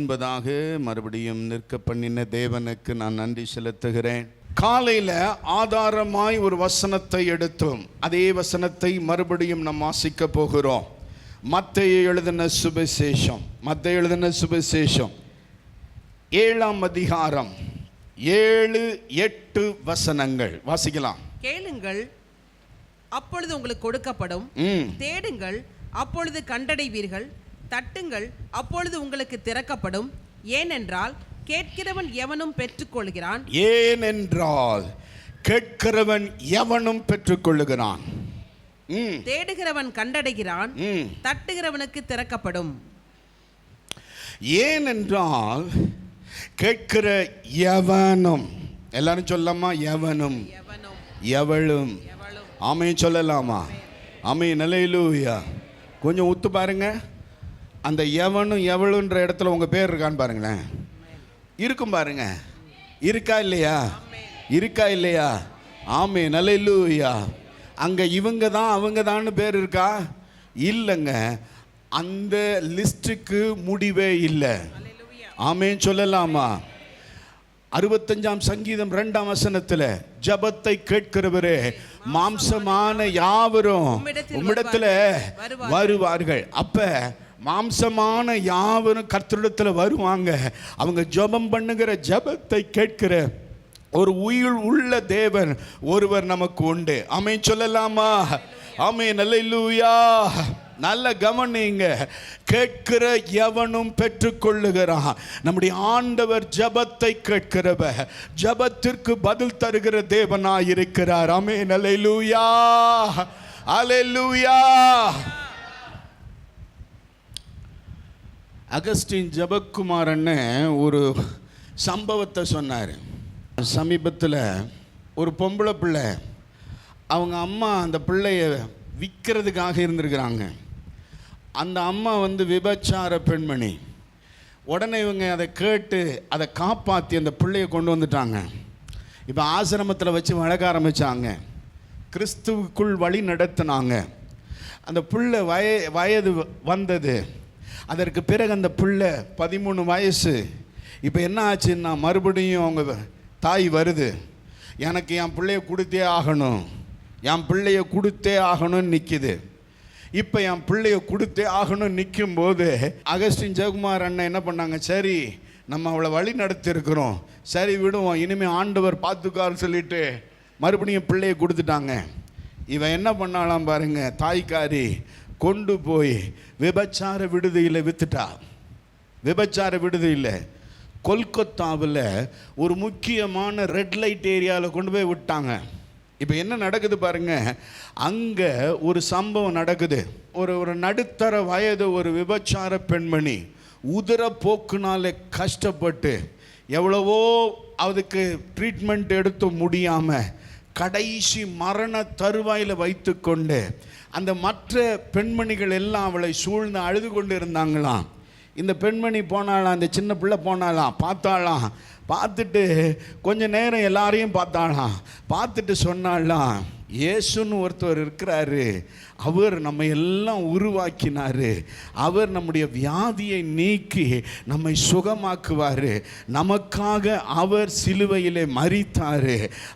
முன்பதாக மறுபடியும் நிற்க பண்ணின தேவனுக்கு நான் நன்றி செலுத்துகிறேன். காலையில் ஆதாரமாய் ஒரு வசனத்தை எடுத்தோம். அதே வசனத்தை மறுபடியும் நாம் வாசிக்க போகிறோம். மத்தேயு எழுதின சுவிசேஷம் 7ஆம் அதிகாரம் 7-8 வசனங்கள் வாசிக்கலாம். கேளுங்கள், அப்பொழுது உங்களுக்கு கொடுக்கப்படும். தேடுங்கள், அப்பொழுது கண்டடைவீர்கள். தட்டுங்கள், அப்பொழுது உங்களுக்கு திறக்கப்படும். ஏனென்றால் கேட்கிறவன் எவனும் பெற்றுக்கொள்கிறான். தேடுகிறவன் கண்டடைகிறான். தட்டுகிறவனுக்கு திறக்கப்படும். ஏனென்றால் கேட்கிற எவனும், எல்லாரும் சொல்லலாமா? எவனும் எவளும். ஆமென் சொல்லலாமா? ஆமென். அல்லேலூயா. கொஞ்சம் உத்து பாருங்க. அந்த எவனும் எவளுன்ற இடத்துல உங்க பேர் இருக்கான்னு பாருங்களேன். இருக்கும் பாருங்க. இருக்கா இல்லையா? இருக்கா இல்லையா? ஆமென். அல்லேலூயா. அங்க இவங்க தான் அவங்க தான் பேர் இருக்கா? இல்லைங்க. அந்த லிஸ்டுக்கு முடிவே இல்லை. ஆமென் சொல்லலாமா? 65ஆம் சங்கீதம் 2ஆம் வசனத்தில் ஜபத்தை கேட்கிறவரே மாம்சமான யாவரும் உம்மிடத்தில் வருவார்கள். அப்ப மாம்சமான யாவரும் கர்த்தரிடத்தில் வருவாங்க. அவங்க ஜபம் பண்ணுகிற ஜபத்தை கேட்கிற ஒரு உயிர் உள்ள தேவன் ஒருவர் நமக்கு உண்டு. ஆமென் சொல்லலாமா? ஆமென். அல்லேலூயா. நல்ல கவனிங்க. கேட்கிற எவனும் பெற்றுக்கொள்ளுகிறான். நம்முடைய ஆண்டவர் ஜபத்தை கேட்கிறவர், ஜபத்திற்கு பதில் தருகிற தேவனாயிருக்கிறார். ஆமென். அல்லேலூயா. அல்லேலூயா. அகஸ்டின் ஜெபக்குமாரன்னு ஒரு சம்பவத்தை சொன்னார். சமீபத்தில் ஒரு பொம்பளை பிள்ளை, அவங்க அம்மா அந்த பிள்ளைய விற்கிறதுக்காக இருந்திருக்கிறாங்க. அந்த அம்மா விபச்சார பெண்மணி. உடனே இவங்க அதை கேட்டு அதை காப்பாற்றி அந்த பிள்ளையை கொண்டு வந்துட்டாங்க. இப்போ ஆசிரமத்தில் வச்சு வளர்க்க ஆரம்பித்தாங்க. கிறிஸ்துவுக்குள் வழி நடத்தினாங்க. அந்த பிள்ளை வயது வந்தது. அதற்கு பிறகு அந்த பிள்ளை 13 வயசு. இப்போ என்ன ஆச்சுன்னா மறுபடியும் அவங்க தாய் வருது. எனக்கு என் பிள்ளைய கொடுத்தே ஆகணும், என் பிள்ளைய கொடுத்தே ஆகணும்னு நிற்கிது. இப்போ என் பிள்ளைய கொடுத்தே ஆகணும்னு நிற்கும்போது அகஸ்டின் ஜெயக்குமார் அண்ணன் என்ன பண்ணாங்க, சரி நம்ம அவளை வழி நடத்திருக்கிறோம், சரி விடுவோம், இனிமேல் ஆண்டவர் பார்த்துக்காரு சொல்லிட்டு மறுபடியும் பிள்ளைய கொடுத்துட்டாங்க. இவன் என்ன பண்ணாலாம் பாருங்க, தாய்க்காரி கொண்டு போய் விபச்சார விடுதியில் வித்துட்டா. விபச்சார விடுதியில் கொல்கத்தாவில் ஒரு முக்கியமான ரெட் லைட் ஏரியாவில் கொண்டு போய் விட்டாங்க. இப்போ என்ன நடக்குது பாருங்க, அங்கே ஒரு சம்பவம் நடக்குது. ஒரு நடுத்தர வயது ஒரு விபச்சார பெண்மணி உதிர போக்குனால கஷ்டப்பட்டு எவ்வளவோ அதுக்கு ட்ரீட்மெண்ட் எடுத்து முடியாமல் கடைசி மரண தருவாயில் வைத்து கொண்டு அந்த மற்ற பெண்மணிகள் எல்லாம் அவளை சூழ்ந்து அழுது கொண்டு இருந்தாங்களாம். இந்த பெண்மணி போனாலாம், அந்த சின்ன பிள்ளை போனாலாம், பார்த்தாலாம். பார்த்துட்டு கொஞ்ச நேரம் எல்லாரையும் பார்த்தாலாம். பார்த்துட்டு சொன்னாலாம், இயேசுன்னு ஒருத்தர் இருக்கிறாரு, அவர் நம்ம எல்லாம் உருவாக்கினார், அவர் நம்முடைய வியாதியை நீக்கி நம்மை சுகமாக்குவார், நமக்காக அவர் சிலுவையிலே மரித்தார்,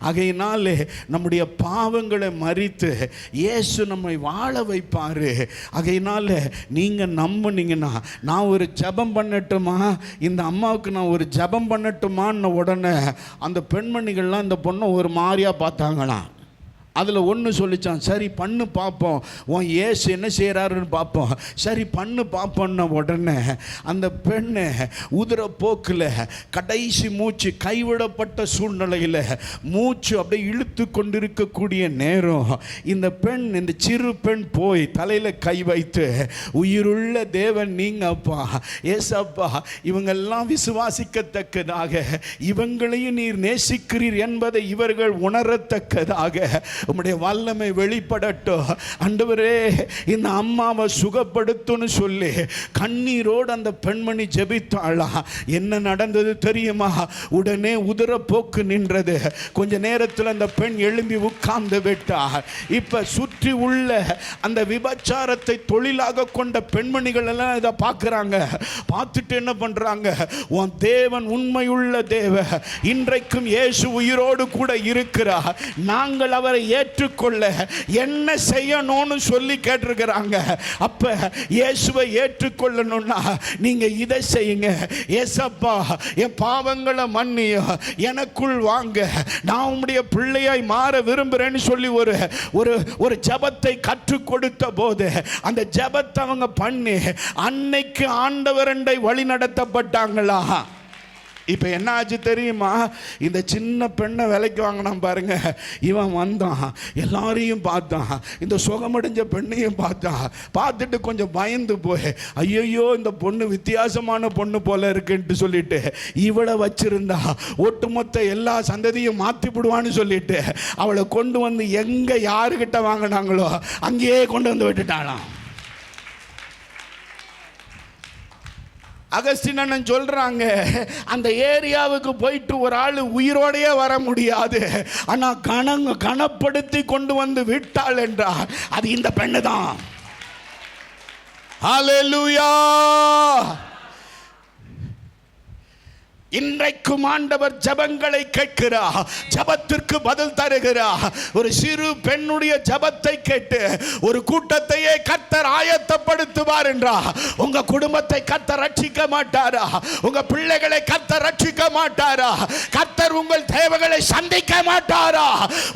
ஆகையினாலே நம்முடைய பாவங்களை மரித்து இயேசு நம்மை வாழ வைப்பார், ஆகையினால நீங்கள் நம்பினீங்கன்னா நான் ஒரு ஜெபம் பண்ணட்டுமா, இந்த அம்மாவுக்கு நான் ஒரு ஜெபம் பண்ணட்டுமான்னு உடனே அந்த பெண்மணிகள்லாம் இந்த பொண்ணை ஒரு மாதிரியாக பார்த்தாங்களாம். அதில் ஒன்று சொல்லிச்சான், சரி பண்ணு பார்ப்போம், உன் ஏசு என்ன செய்கிறாருன்னு பார்ப்போம், சரி பண்ணு பார்ப்போன்ன உடனே அந்த பெண்ணை உதிர போக்கில் கடைசி மூச்சு, கைவிடப்பட்ட சூழ்நிலையில் மூச்சு அப்படியே இழுத்து கொண்டிருக்கக்கூடிய நேரம் இந்த பெண், இந்த சிறு பெண் போய் தலையில் கை வைத்து, உயிருள்ள தேவன் நீங்கள் அப்பா, ஏசப்பா, இவங்கெல்லாம் விசுவாசிக்கத்தக்கதாக, இவங்களையும் நீர் நேசிக்கிறீர் என்பதை இவர்கள் உணரத்தக்கதாக உம்முடைய வல்லமை வெளிப்படட்டும் ஆண்டவரே. இந்த அம்மாவை சுகப்படுத்துன்னு சொல்லி கண்ணீரோடு அந்த பெண்மணி ஜெபித்தாளா. என்ன நடந்தது தெரியுமா? உடனே உதிரப்போக்கு நின்றது. கொஞ்ச நேரத்தில் அந்த பெண் எழும்பி உட்கார்ந்து விட்டார். இப்ப சுற்றி உள்ள அந்த விபச்சாரத்தை தொழிலாக கொண்ட பெண்மணிகள் எல்லாம் இதை பார்க்குறாங்க. பார்த்துட்டு என்ன பண்றாங்க? உன் தேவன் உண்மையுள்ள தேவ, இன்றைக்கும் இயேசு உயிரோடு கூட இருக்கிறார், நாங்கள் அவரை ஏற்றுக்கொள்ள என்ன செய்யணும்னு சொல்லி கேட்டிருக்கிறாங்க. அப்ப இயேசுவை ஏற்றுக்கொள்ளணும்னா நீங்க இதை செய்யுங்க. ஏசப்பா, என் பாவங்களை மன்னிய, எனக்குள் வாங்க, நான் உம்முடைய பிள்ளையாய் மாற விரும்புறேன்னு சொல்லி ஒரு ஜெபத்தை கற்றுக் கொடுத்த போது அந்த ஜெபத்தை அவங்க பண்ணி அன்னைக்கு ஆண்டவரண்டை வழி நடத்தப்பட்டாங்களா. இப்போ என்ன ஆச்சு தெரியுமா? இந்த சின்ன பெண்ணை விலைக்கு வாங்கினான் பாருங்க. இவன் வந்தான், எல்லாரையும் பார்த்தான், இந்த சுகமடைஞ்ச பெண்ணையும் பார்த்தான். பார்த்துட்டு கொஞ்சம் பயந்து போய், ஐயோ இந்த பொண்ணு வித்தியாசமான பொண்ணு போல இருக்குன்ட்டு சொல்லிட்டு இவளை வச்சிருந்தா ஒட்டுமொத்த எல்லா சந்ததியும் மாற்றி விடுவான்னு சொல்லிட்டு அவளை கொண்டு வந்து எங்கே யாருக்கிட்ட வாங்கினாங்களோ அங்கேயே கொண்டு வந்து விட்டுட்டாளாம். அகஸ்டினன் சொல்றாங்க, அந்த ஏரியாவுக்கு போயிட்டு ஒரு ஆள் உயிரோடையே வர முடியாது, ஆனா கனப்படுத்தி கொண்டு வந்து விட்டாள் என்றார். அது இந்த பெண்ணு தான். ஹல்லேலூயா. இன்றைக்கும் ஆண்டவர் ஜெபங்களை கேட்கிறார், ஜெபத்திற்கு பதில் தருகிறார். ஒரு சிறு பெண்ணுடைய ஜெபத்தை கேட்டு ஒரு கூட்டத்தையே கர்த்தர் ஆயத்தப்படுத்துவார் என்றார். உங்க குடும்பத்தை கர்த்தர் ரட்சிக்க மாட்டாரா? உங்க பிள்ளைகளை கர்த்தர் ரட்சிக்க மாட்டாரா? கர்த்தர் உங்கள் தேவைகளை சந்திக்க மாட்டாரா?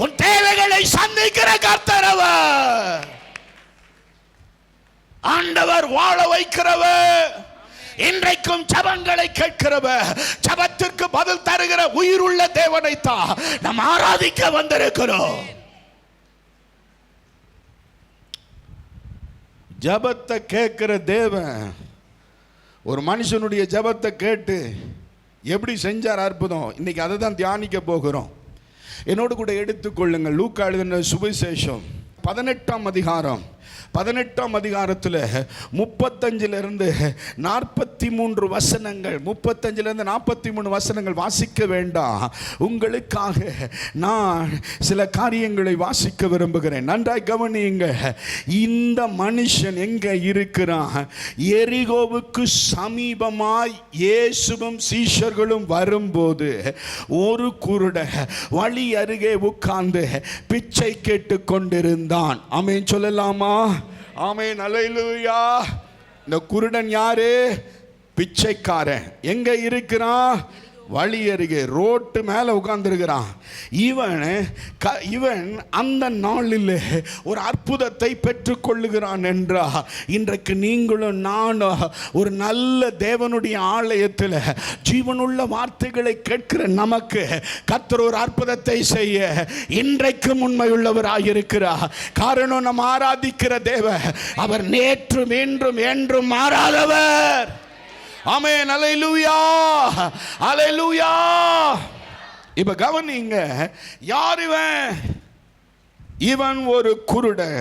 உன் தேவைகளை சந்திக்கிற கர்த்தர் அவர். ஆண்டவர் வாழ வைக்கிறவர், இன்றைக்கும் ஜெபங்களை கேட்கிறவர், ஜெபத்திற்கு பதில் தருகிற உயிருள்ள தேவனைத்தான் நாம் ஆராதிக்க வந்திருக்கிறோம். ஜெபத்தை கேட்கிற தேவன் ஒரு மனுஷனுடைய ஜெபத்தை கேட்டு எப்படி செஞ்சார் அற்புதம், இன்னைக்கு அதை தான் தியானிக்க போகிறோம். என்னோடு கூட எடுத்துக்கொள்ளுங்கள் லூக்கா எழுதின சுவிசேஷம் 18ஆம் அதிகாரம். 18ஆம் அதிகாரத்தில் 35 43 வசனங்கள், 35 43 வசனங்கள் வாசிக்க வேண்டாம். உங்களுக்காக நான் சில காரியங்களை வாசிக்க விரும்புகிறேன். நன்றாய் கவனியுங்க. இந்த மனுஷன் எங்க இருக்கிறான்? எரிகோவுக்கு சமீபமாய் இயேசுவும் சீஷர்களும் வரும்போது ஒரு குருட வழி அருகே உட்கார்ந்து பிச்சை கேட்டு கொண்டிருந்தான். ஆமென் சொல்லலாமா? ஆமென், அல்லேலூயா. இந்த குருடன் யாரு? பிச்சைக்காரன். எங்க இருக்கிறான்? வழி அருகே ரோட்டு மேலே உட்கார்ந்துருக்கிறான். இவன் அந்த நாளில் ஒரு அற்புதத்தை பெற்றுக்கொள்ளுகிறான் என்றா, இன்றைக்கு நீங்களும் நானும் ஒரு நல்ல தேவனுடைய ஆலயத்தில் ஜீவனுள்ள வார்த்தைகளை கேட்கிற நமக்கு கர்த்தர் ஒரு அற்புதத்தை செய்ய இன்றைக்கும் உண்மையுள்ளவராயிருக்கிறார். காரணம், நம்ம ஆராதிக்கிற தேவன் அவர் நேற்றும் இன்றும் என்றும் மாறாதவர். ஆமென், அல்லேலூயா, அல்லேலூயா. இப்ப கவனிங்க, யார் இவன்? இவன் ஒரு குருடன்.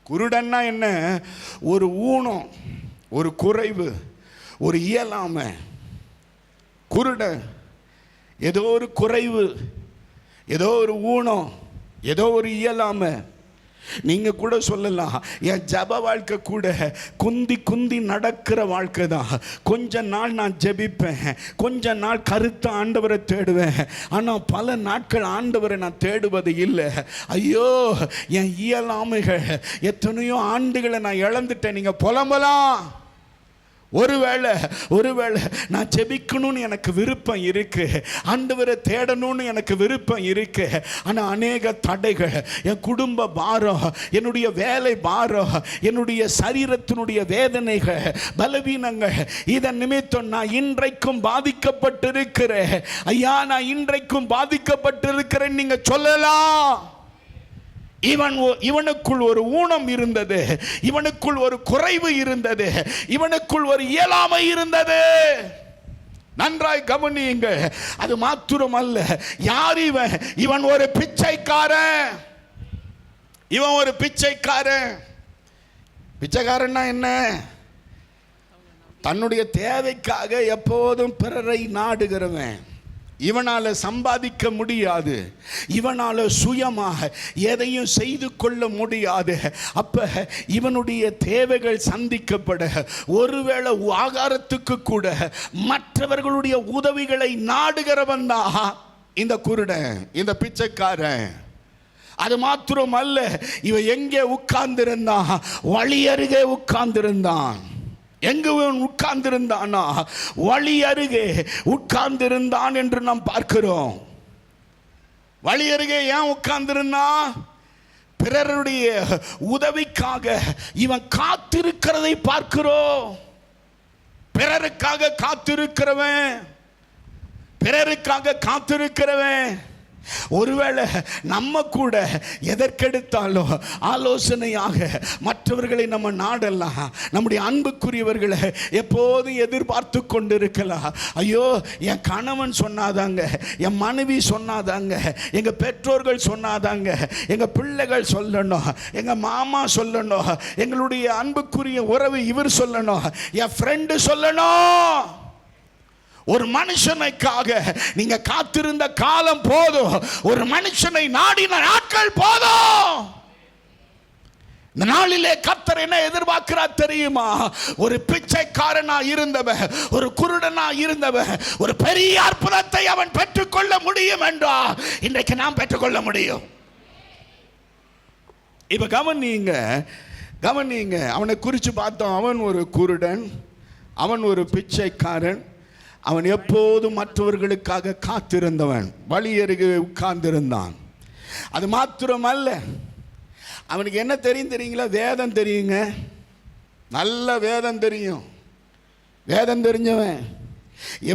குருடன்னா என்ன? ஒரு ஊனம், ஒரு குறைவு, ஒரு இயலாமை. குருடன் ஏதோ ஒரு குறைவு, ஏதோ ஒரு ஊனம், ஏதோ ஒரு இயலாமை. நீங்க கூட சொல்லலாம், என் ஜப வாழ்க்கை கூட குந்தி குந்தி நடக்கிற வாழ்க்கை தான். கொஞ்ச நாள் நான் ஜெபிப்பேன், கொஞ்ச நாள் கருத்த ஆண்டவரை தேடுவேன், ஆனால் பல நாட்கள் ஆண்டவரை நான் தேடுவது இல்லை. ஐயோ, என் இயலாமைகள் எத்தனையோ ஆண்டுகளை நான் இழந்துட்டேன். நீங்க புலம்பலாம். ஒருவேளை நான் ஜெபிக்கணும்னு எனக்கு விருப்பம் இருக்கு, ஆண்டவரை தேடணும்னு எனக்கு விருப்பம் இருக்கு, ஆனால் அநேக தடைகள், என் குடும்ப பாரம், என்னுடைய வேலை பாரம், என்னுடைய சரீரத்தினுடைய வேதனைகள், பலவீனங்கள், இதன் நிமித்தம் நான் இன்றைக்கும் பாதிக்கப்பட்டிருக்கிறேன். ஐயா, நான் இன்றைக்கும் பாதிக்கப்பட்டிருக்கிறேன் நீங்க சொல்லலாம். இவனுக்குள் ஒரு ஊனம் இருந்தது, இவனுக்குள் ஒரு குறைவு இருந்தது, இவனுக்குள் ஒரு இயலாமை இருந்தது. நன்றாய் கவனியுங்க. அது மாத்திரமல்ல, யார் இவன்? இவன் ஒரு பிச்சைக்காரன். இவன் ஒரு பிச்சைக்காரன். பிச்சைக்காரன்னா என்ன? தன்னுடைய தேவைக்காக எப்போதும் பிறரை நாடுகிறவன். இவனால சம்பாதிக்க முடியாது, இவனால சுயமாக எதையும் செய்து கொள்ள முடியாது. அப்ப இவனுடைய தேவைகள் சந்திக்கப்பட, ஒருவேளை ஆகாரத்துக்கு கூட மற்றவர்களுடைய உதவிகளை நாடுகிறவன் தான் இந்த குருடன், இந்த பிச்சைக்காரன். அது மாத்திரம் அல்ல, இவன் எங்கே உட்கார்ந்திருந்தான்? வழி அருகே உட்கார்ந்திருந்தான். எங்கு உட்கார்ந்திருந்தானா? வழி அருகே உட்கார்ந்திருந்தான் என்று நாம் பார்க்கிறோம். வழி அருகே ஏன் உட்கார்ந்திருந்தான்? பிறருடைய உதவிக்காக இவன் காத்திருக்கிறதை பார்க்கிறோம். பிறருக்காக காத்திருக்கிறவன், பிறருக்காக காத்திருக்கிறவன். ஒருவேளை நம்ம கூட எதற்கெடுத்தாலும் ஆலோசனையாக மற்றவர்களை நம்ம நாடலாம். நம்முடைய அன்புக்குரியவர்களை எப்போதும் எதிர்பார்த்து கொண்டிருக்கலாம். ஐயோ, என் கணவன் சொன்னாதாங்க, என் மனைவி சொன்னாதாங்க, எங்கள் பெற்றோர்கள் சொன்னாதாங்க, எங்கள் பிள்ளைகள் சொல்லணும், எங்கள் மாமா சொல்லணும், எங்களுடைய அன்புக்குரிய உறவு இவர் சொல்லணும், என் ஃப்ரெண்டு சொல்லணும். ஒரு மனுஷனுக்காக நீங்க காத்திருந்த காலம் போதும். ஒரு மனுஷனை நாடின நாட்கள் போதும். இந்த நாளிலே கர்த்தர் என்ன எதிர்பார்க்கிறார் தெரியுமா? ஒரு பிச்சைக்காரனா இருந்தவன், ஒரு குருடனா இருந்தவன் ஒரு பெரிய அற்புதத்தை அவன் பெற்றுக்கொள்ள முடியும் என்றால் இன்றைக்கு நாம் பெற்றுக்கொள்ள முடியும். இப்ப கவனிங்க, கவனிங்க. அவனை குறித்து பார்த்தோம். அவன் ஒரு குருடன், அவன் ஒரு பிச்சைக்காரன், அவன் எப்போதும் மற்றவர்களுக்காக காத்திருந்தவன், வழி அருகே உட்கார்ந்திருந்தான். அது மாத்திரமல்ல, அவனுக்கு என்ன தெரியும் தெரியுங்களா? வேதம் தெரியுங்க. நல்ல வேதம் தெரியும். வேதம் தெரிஞ்சவன்.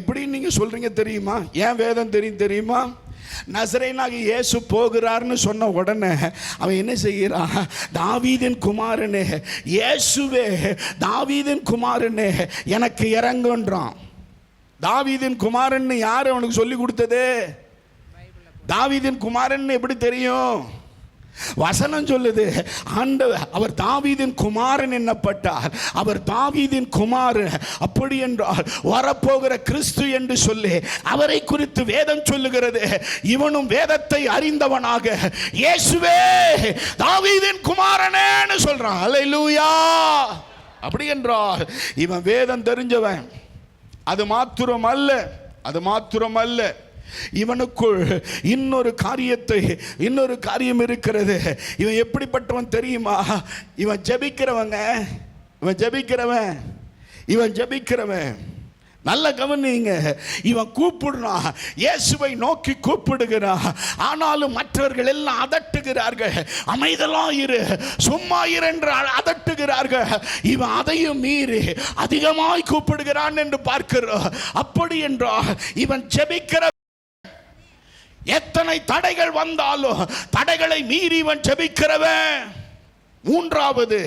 எப்படின்னு நீங்க சொல்றீங்க தெரியுமா? ஏன் வேதம் தெரியும் தெரியுமா? நசரேயனாகிய இயேசு போகிறார்னு சொன்ன உடனே அவன் என்ன செய்கிறான்? தாவீதின் குமாரனே இயேசுவே, தாவீதின் குமாரனே எனக்கு இறங்குன்றான். தாவீதின் குமாரன் யார் அவனுக்கு சொல்லி கொடுத்தது? தாவீதின் குமாரன் எப்படி தெரியும்? வசனம் சொல்லுது. ஆண்டவர் அவர் தாவீதின் குமாரன் என்னப்பட்டார். அவர் தாவீதின் குமாரன். அப்படி என்றால் வரப்போகிற கிறிஸ்து என்று சொல்லி அவரை குறித்து வேதம் சொல்லுகிறது. இவனும் வேதத்தை அறிந்தவனாக இயேசுவே தாவீதின் குமாரனேன்னு சொல்றான். அல்லேலூயா. அப்படி என்றால் இவன் வேதம் தெரிஞ்சவன். அது மாத்திரம் அல்ல, அது மாத்திரம் அல்ல, இவனுக்குள் இன்னொரு காரியம் இருக்கிறது. இவன் எப்படிப்பட்டவன் தெரியுமா? இவன் ஜெபிக்கிறவங்க, இவன் ஜெபிக்கிறவன், இவன் ஜெபிக்கிறவன். நல்ல கவனிங்க. இவன் கூப்பிடுறான், இயேசுவை நோக்கி கூப்பிடுகிறான். ஆனாலும் மற்றவர்கள் எல்லாம் அதட்டுகிறார்கள். அமைதலா இரு, சும்மா இரு என்று அதட்டுகிறார்கள். இவன் அதையும் மீறி அதிகமாய் கூப்பிடுகிறான் என்று பார்க்கிறோம். அப்படி என்றால் இவன் ஜெபிக்கிற எத்தனை தடைகள் வந்தாலும் தடைகளை மீறி இவன் ஜெபிக்கிறவன். மூன்றாவது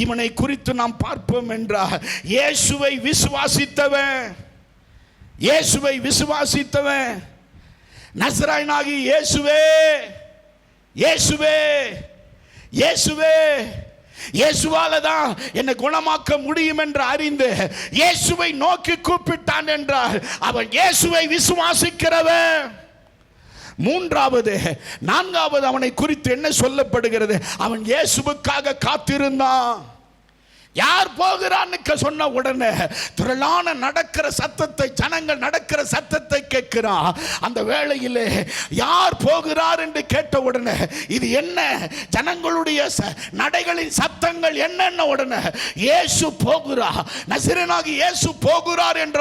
இவனை குறித்து நாம் பார்ப்போம் என்றால் இயேசுவை விசுவாசித்தவன். இயேசுவை விசுவாசித்தவன். நசரேயனாகிய இயேசுவே, இயேசுவே, இயேசுவே, இயேசுவால தான் என்னை குணமாக்க முடியும் என்று அறிந்து இயேசுவை நோக்கி கூப்பிட்டான் என்றால் அவன் இயேசுவை விசுவாசிக்கிறவன். மூன்றாவது, நான்காவது அவனை குறித்து என்ன சொல்லப்படுகிறது? அவன் இயேசுவுக்காக காத்திருந்தான். யார் போகிறான்னு சொன்ன உடனே திரளான நடக்கிற சத்தத்தை, ஜனங்கள் நடக்கிற சத்தத்தை கேட்கிறான். அந்த வேளையிலே யார் போகிறார் என்று கேட்ட உடனே இது என்ன? ஜனங்களுடைய நடைகளின் சத்தங்கள் என்னென்ன? உடனே இயேசு போகிறார், நசரேயனாகிய இயேசு போகிறார் என்ற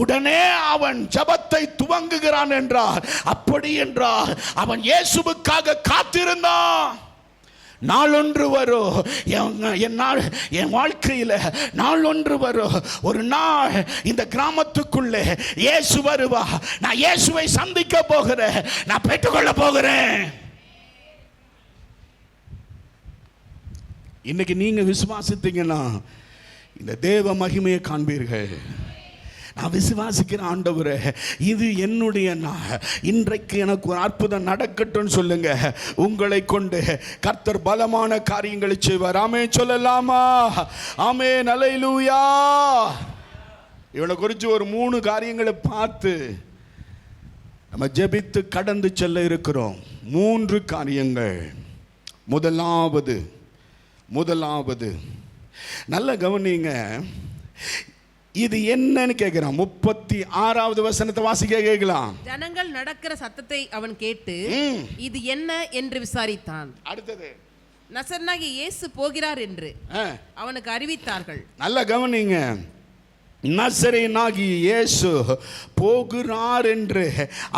உடனே அவன் ஜெபத்தை துவங்குகிறான் என்றார். அப்படி என்றால் அவன் இயேசுவுக்காக காத்திருந்தான். நாளொன்று வரும், என் வாழ்க்கையில் நாளொன்று வரும். ஒரு நாள் இந்த கிராமத்துக்குள்ளே இயேசு வருவா. நான் இயேசுவை சந்திக்க போகிறேன், நான் பெற்றுக்கொள்ள போகிறேன். இன்னைக்கு நீங்க விசுவாசித்தீங்கன்னா இந்த தேவ மகிமையை காண்பீர்கள். நான் விசுவாசிக்கிறேன் ஆண்டவரே, இது என்னுடைய நாள், இன்றைக்கு எனக்கு ஒரு அற்புதம் நடக்கட்டும் சொல்லுங்க. உங்களை கொண்டு கர்த்தர் பலமான காரியங்களை செய்வார். ஆமென் சொல்லலாமா? ஆமென், அல்லேலூயா. இவனை குறித்து ஒரு 3 காரியங்களை பார்த்து நம்ம ஜெபித்து கடந்து செல்ல இருக்கிறோம். 3 காரியங்கள். முதலாவது நல்ல கவனிங்க, இது என்னன்னு கேட்கிறான். 36வது வசனத்தை வாசிக்க கேட்கலாம். ஜனங்கள் நடக்கிற சத்தத்தை அவன் கேட்டு இது என்ன என்று விசாரித்தான். அடுத்தது, நசரேயனாகிய இயேசு போகிறார் என்று அவனுக்கு அறிவித்தார்கள். நல்ல கவனிங்க, நசரேயனாகிய இயேசு போகிறார் என்று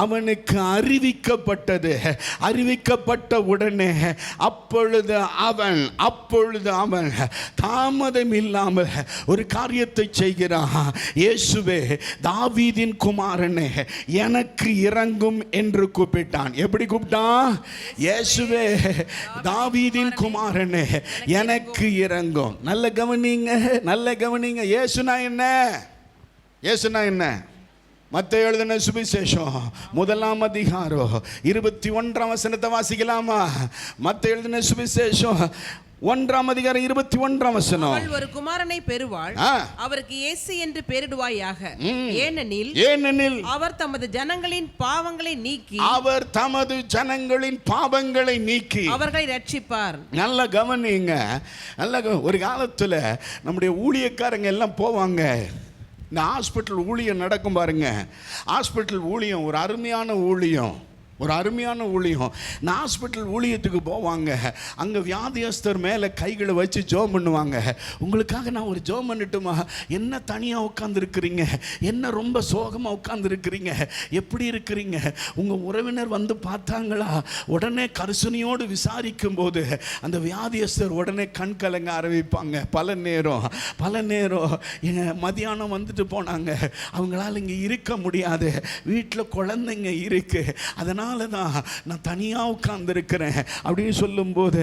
அவனுக்கு அறிவிக்கப்பட்டது. அறிவிக்கப்பட்ட உடனே அப்பொழுது அவன் தாமதம் இல்லாமல் ஒரு காரியத்தை செய்கிறான். இயேசுவே, தாவீதின் குமாரனே, எனக்கு இறங்கும் என்று கூப்பிட்டான். எப்படி கூப்பிட்டான்? இயேசுவே, தாவீதின் குமாரனே, எனக்கு இறங்கும். நல்ல கவனிங்க. இயேசுனா என்ன? மத்தேயு எழுதின சுவிசேஷம் 1ஆம் அதிகாரம் 21ஆம் வசனத்தை வாசிக்கலாமா? மத்தேயு எழுதின சுவிசேஷம் 1ஆம் அதிகாரம் 21ஆம் வசனம். அவள் ஒரு குமாரனை பெறுவாள், அவருக்கு இயேசு என்று பெயரிடுவாயாக. ஏனெனில் அவர் தமது ஜனங்களின் பாவங்களை நீக்கி அவர்களை ரட்சிப்பார். நல்ல கவனிங்க. ஒரு காலத்துல நம்முடைய ஊழியக்காரங்க எல்லாம் போவாங்க, இந்த ஹாஸ்பிட்டல் ஊழியம் நடக்கும் பாருங்க. ஹாஸ்பிட்டல் ஊழியம் ஒரு அருமையான ஊழியம். இந்த ஹாஸ்பிட்டல் ஊழியத்துக்கு போவாங்க. அங்கே வியாதியஸ்தர் மேலே கைகளை வச்சு ஜெபம் பண்ணுவாங்க. உங்களுக்காக நான் ஒரு ஜெபம் பண்ணட்டுமா? என்ன தனியாக உட்காந்துருக்கிறீங்க? என்ன ரொம்ப சோகமாக உட்காந்துருக்கிறீங்க? எப்படி இருக்கிறீங்க? உங்கள் உறவினர் வந்து பார்த்தாங்களா? உடனே கரிசனையோடு விசாரிக்கும் போது அந்த வியாதியஸ்தர் உடனே கண் கலங்க ஆரம்பிப்பாங்க. பல நேரம் மதியானம் வந்துட்டு போனாங்க, அவங்களால இங்கே இருக்க முடியாது, வீட்டில் குழந்தைங்க இருக்கு, அதனால் தான் நான் தனியாக உட்கார்ந்துருக்கிறேன் அப்படின்னு சொல்லும்போது,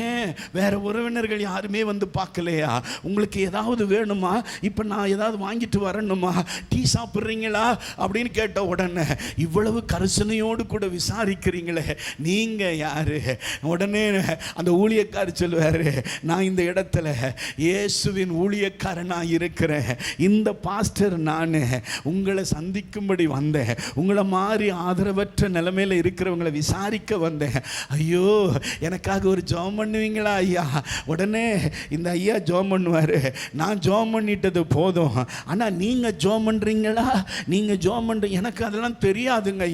ஏன் வேற உறவினர்கள் யாருமே வந்து பார்க்கலையா? உங்களுக்கு ஏதாவது வேணுமா? இப்போ நான் ஏதாவது வாங்கிட்டு வரணுமா? டீ சாப்பிட்றீங்களா அப்படின்னு கேட்ட உடனே, இவ்வளவு கரிசனையோடு கூட விசாரிக்கிறீங்களே, நீங்கள் யாரு? உடனே அந்த ஊழியக்காரர் சொல்லுவார், நான் இந்த இடத்துல இயேசுவின் ஊழியக்காரனாக இருக்கிறேன். இந்த பாஸ்டர் நான் உங்களை சந்திக்கும்படி வந்தேன். உங்களை மாதிரி ஆதரவற்ற நிலைமையில் இருக்கிறவங்களை விசாரிக்க வந்தேன். ஐயோ, எனக்காக ஒரு ஜெபம் பண்ணுவீங்களா ஐயா? உடனே இந்த ஐயா ஜெபம் பண்ணுவார். நான் ஜெபம் பண்ணிட்டது போதும், ஆனால் நீங்கள் ஜெபம் பண்ணுறீங்களா? எனக்கு அதெல்லாம் தெரியாதுங்க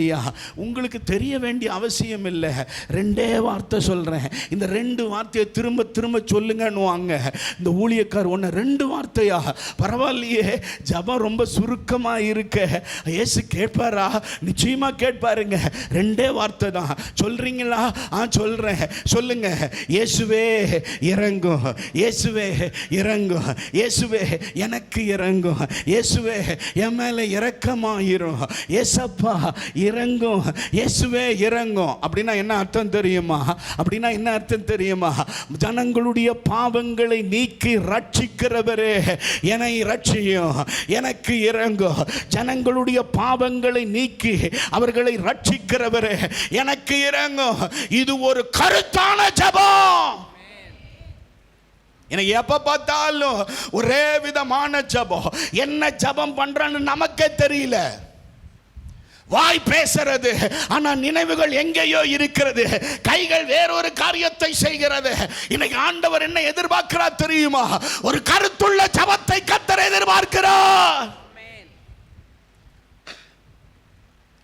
ஐயா. உங்களுக்கு தெரிய வேண்டிய அவசியம் இல்லை. 2 வார்த்தை சொல்கிறேன், இந்த 2 வார்த்தையை திரும்ப திரும்ப சொல்லுங்கன்னுவாங்க. இந்த ஊழியக்கார் ஒன்று 2 வார்த்தையா? பரவாயில்லையே, ஜெபம் ரொம்ப சுருக்கமாக இருக்க, இயேசு கேட்பாரா? நிச்சயமா கேட்பாருங்க. 2 வார்த்தை தான். சொல்றீங்களா? சொல்றேன். சொல்லுங்க. இயேசுவே இறங்கும், இயேசுவே இறங்கும், இயேசுவே எனக்கு இறங்கும், இயேசுவே என் மேல இரக்கமாயிரும், இயேசப்பா இறங்கும், இயேசுவே இறங்கும். அப்படின்னா என்ன அர்த்தம் தெரியுமா? ஜனங்களுடைய பாவங்களை நீக்கி ரட்சிக்கிறவரே, என்னை ரட்சியும், எனக்கு இறங்கும். ஜனங்களுடைய பாவங்களை நீக்கி அவர்களை ரட்சிக்கிறவரே, எனக்கு இறங்கும். இது ஒரு கருத்தான ஜெபம். எனக்கு எப்ப பார்த்தாலும் ஒரே விதமான ஜெபம். என்ன ஜெபம் பண்றான்னு நமக்கே தெரியல. வாய் பேசுறது, ஆனா நினைவுகள் எங்கேயோ இருக்கிறது. கைகள் வேறொரு காரியத்தை செய்கிறது. இன்னைக்கு ஆண்டவர் என்ன எதிர்பார்க்கிறார் தெரியுமா? ஒரு கருத்துள்ள ஜெபத்தை கர்த்தர் எதிர்பார்க்கிறார்.